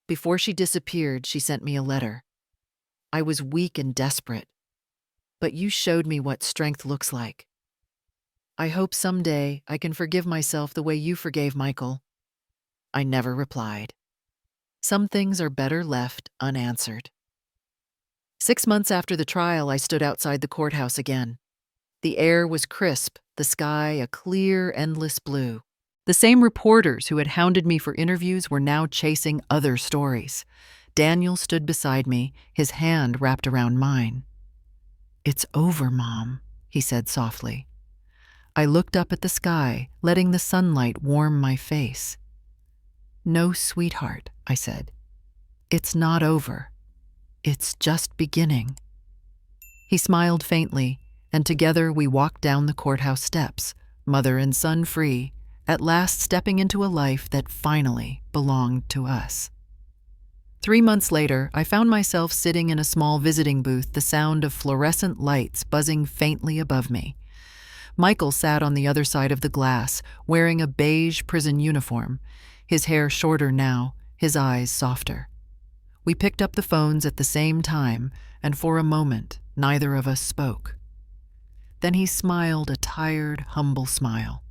Before she disappeared, she sent me a letter. I was weak and desperate, but you showed me what strength looks like. I hope someday I can forgive myself the way you forgave Michael. I never replied. Some things are better left unanswered. 6 months after the trial, I stood outside the courthouse again. The air was crisp, the sky a clear, endless blue. The same reporters who had hounded me for interviews were now chasing other stories. Daniel stood beside me, his hand wrapped around mine. "It's over, Mom," he said softly. I looked up at the sky, letting the sunlight warm my face. "No, sweetheart," I said. "It's not over. It's just beginning." He smiled faintly, and together we walked down the courthouse steps, mother and son free, at last stepping into a life that finally belonged to us. 3 months later, I found myself sitting in a small visiting booth, the sound of fluorescent lights buzzing faintly above me. Michael sat on the other side of the glass, wearing a beige prison uniform, his hair shorter now, his eyes softer. We picked up the phones at the same time, and for a moment, neither of us spoke. Then he smiled a tired, humble smile.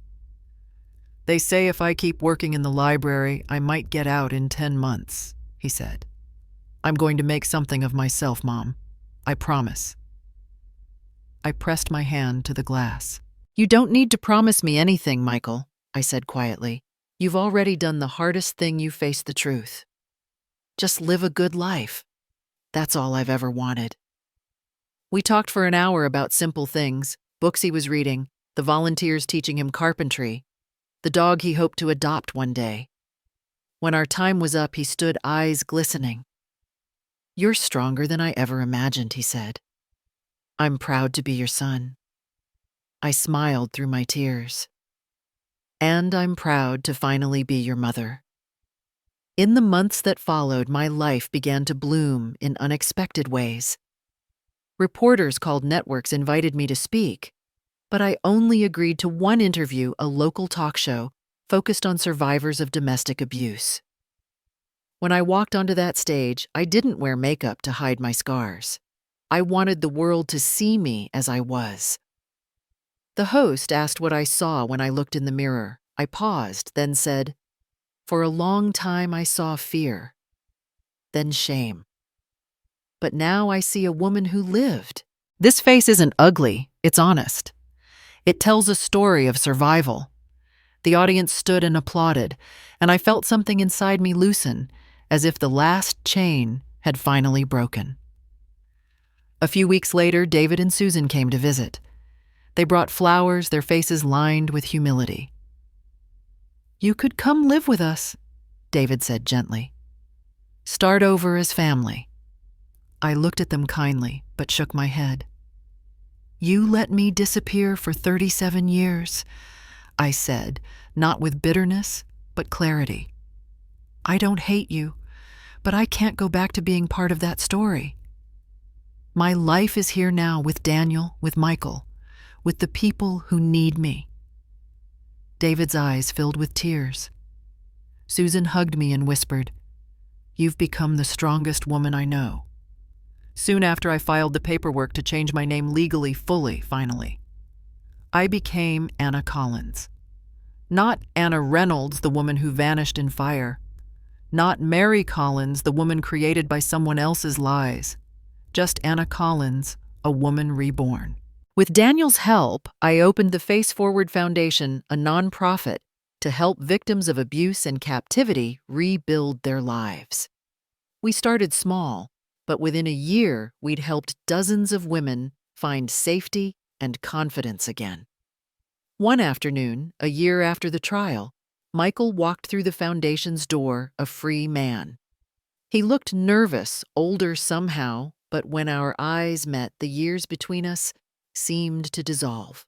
"They say if I keep working in the library, I might get out in 10 months, he said. "I'm going to make something of myself, Mom. I promise." I pressed my hand to the glass. "You don't need to promise me anything, Michael," I said quietly. "You've already done the hardest thing. You faced the truth. Just live a good life. That's all I've ever wanted." We talked for an hour about simple things, books he was reading, the volunteers teaching him carpentry, the dog he hoped to adopt one day. When our time was up, he stood, eyes glistening. "You're stronger than I ever imagined," he said. "I'm proud to be your son." I smiled through my tears. "And I'm proud to finally be your mother." In the months that followed, my life began to bloom in unexpected ways. Reporters called, networks invited me to speak, but I only agreed to one interview, a local talk show focused on survivors of domestic abuse. When I walked onto that stage, I didn't wear makeup to hide my scars. I wanted the world to see me as I was. The host asked what I saw when I looked in the mirror. I paused, then said, "For a long time I saw fear, then shame. But now I see a woman who lived. This face isn't ugly, it's honest. It tells a story of survival." The audience stood and applauded, and I felt something inside me loosen, as if the last chain had finally broken. A few weeks later, David and Susan came to visit. They brought flowers, their faces lined with humility. "You could come live with us," David said gently. "Start over as family." I looked at them kindly, but shook my head. "You let me disappear for 37 years, I said, not with bitterness, but clarity. "I don't hate you, but I can't go back to being part of that story. My life is here now with Daniel, with Michael, with the people who need me." David's eyes filled with tears. Susan hugged me and whispered, "You've become the strongest woman I know." Soon after, I filed the paperwork to change my name legally, fully, finally. I became Anna Collins. Not Anna Reynolds, the woman who vanished in fire. Not Mary Collins, the woman created by someone else's lies. Just Anna Collins, a woman reborn. With Daniel's help, I opened the Face Forward Foundation, a nonprofit, to help victims of abuse and captivity rebuild their lives. We started small, but within a year, we'd helped dozens of women find safety and confidence again. One afternoon, a year after the trial, Michael walked through the foundation's door, a free man. He looked nervous, older somehow, but when our eyes met, the years between us seemed to dissolve.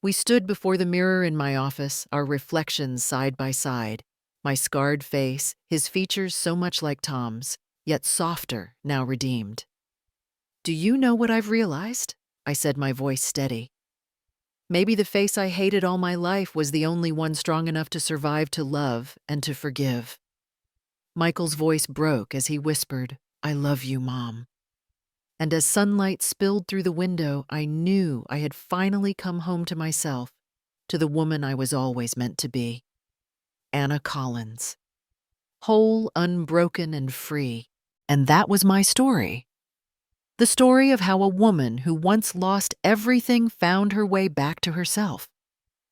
We stood before the mirror in my office, our reflections side by side, my scarred face, his features so much like Tom's, yet softer, now redeemed. "Do you know what I've realized?" I said, my voice steady. Maybe the face I hated all my life was the only one strong enough to survive, to love, and to forgive. Michael's voice broke as he whispered, "I love you, Mom." And as sunlight spilled through the window, I knew I had finally come home to myself, to the woman I was always meant to be. Anna Collins. Whole, unbroken, and free. And that was my story. The story of how a woman who once lost everything found her way back to herself.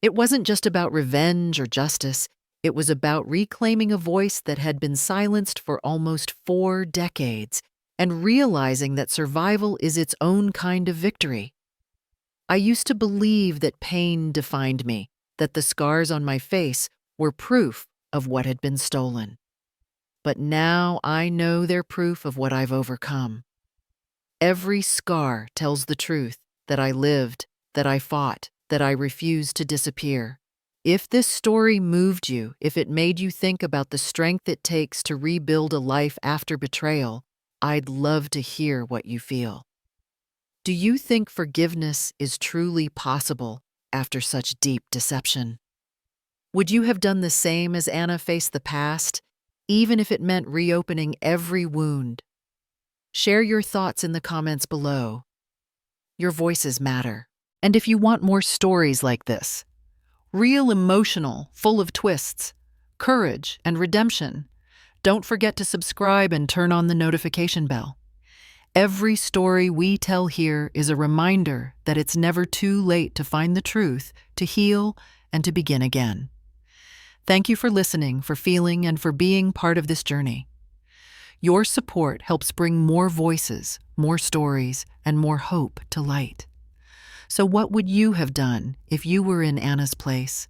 It wasn't just about revenge or justice. It was about reclaiming a voice that had been silenced for almost 4 decades and realizing that survival is its own kind of victory. I used to believe that pain defined me, that the scars on my face were proof of what had been stolen. But now I know they're proof of what I've overcome. Every scar tells the truth, that I lived, that I fought, that I refused to disappear. If this story moved you, if it made you think about the strength it takes to rebuild a life after betrayal, I'd love to hear what you feel. Do you think forgiveness is truly possible after such deep deception? Would you have done the same as Anna faced the past, even if it meant reopening every wound? Share your thoughts in the comments below. Your voices matter. And if you want more stories like this, real emotional, full of twists, courage, and redemption, don't forget to subscribe and turn on the notification bell. Every story we tell here is a reminder that it's never too late to find the truth, to heal, and to begin again. Thank you for listening, for feeling, and for being part of this journey. Your support helps bring more voices, more stories, and more hope to light. So what would you have done if you were in Anna's place?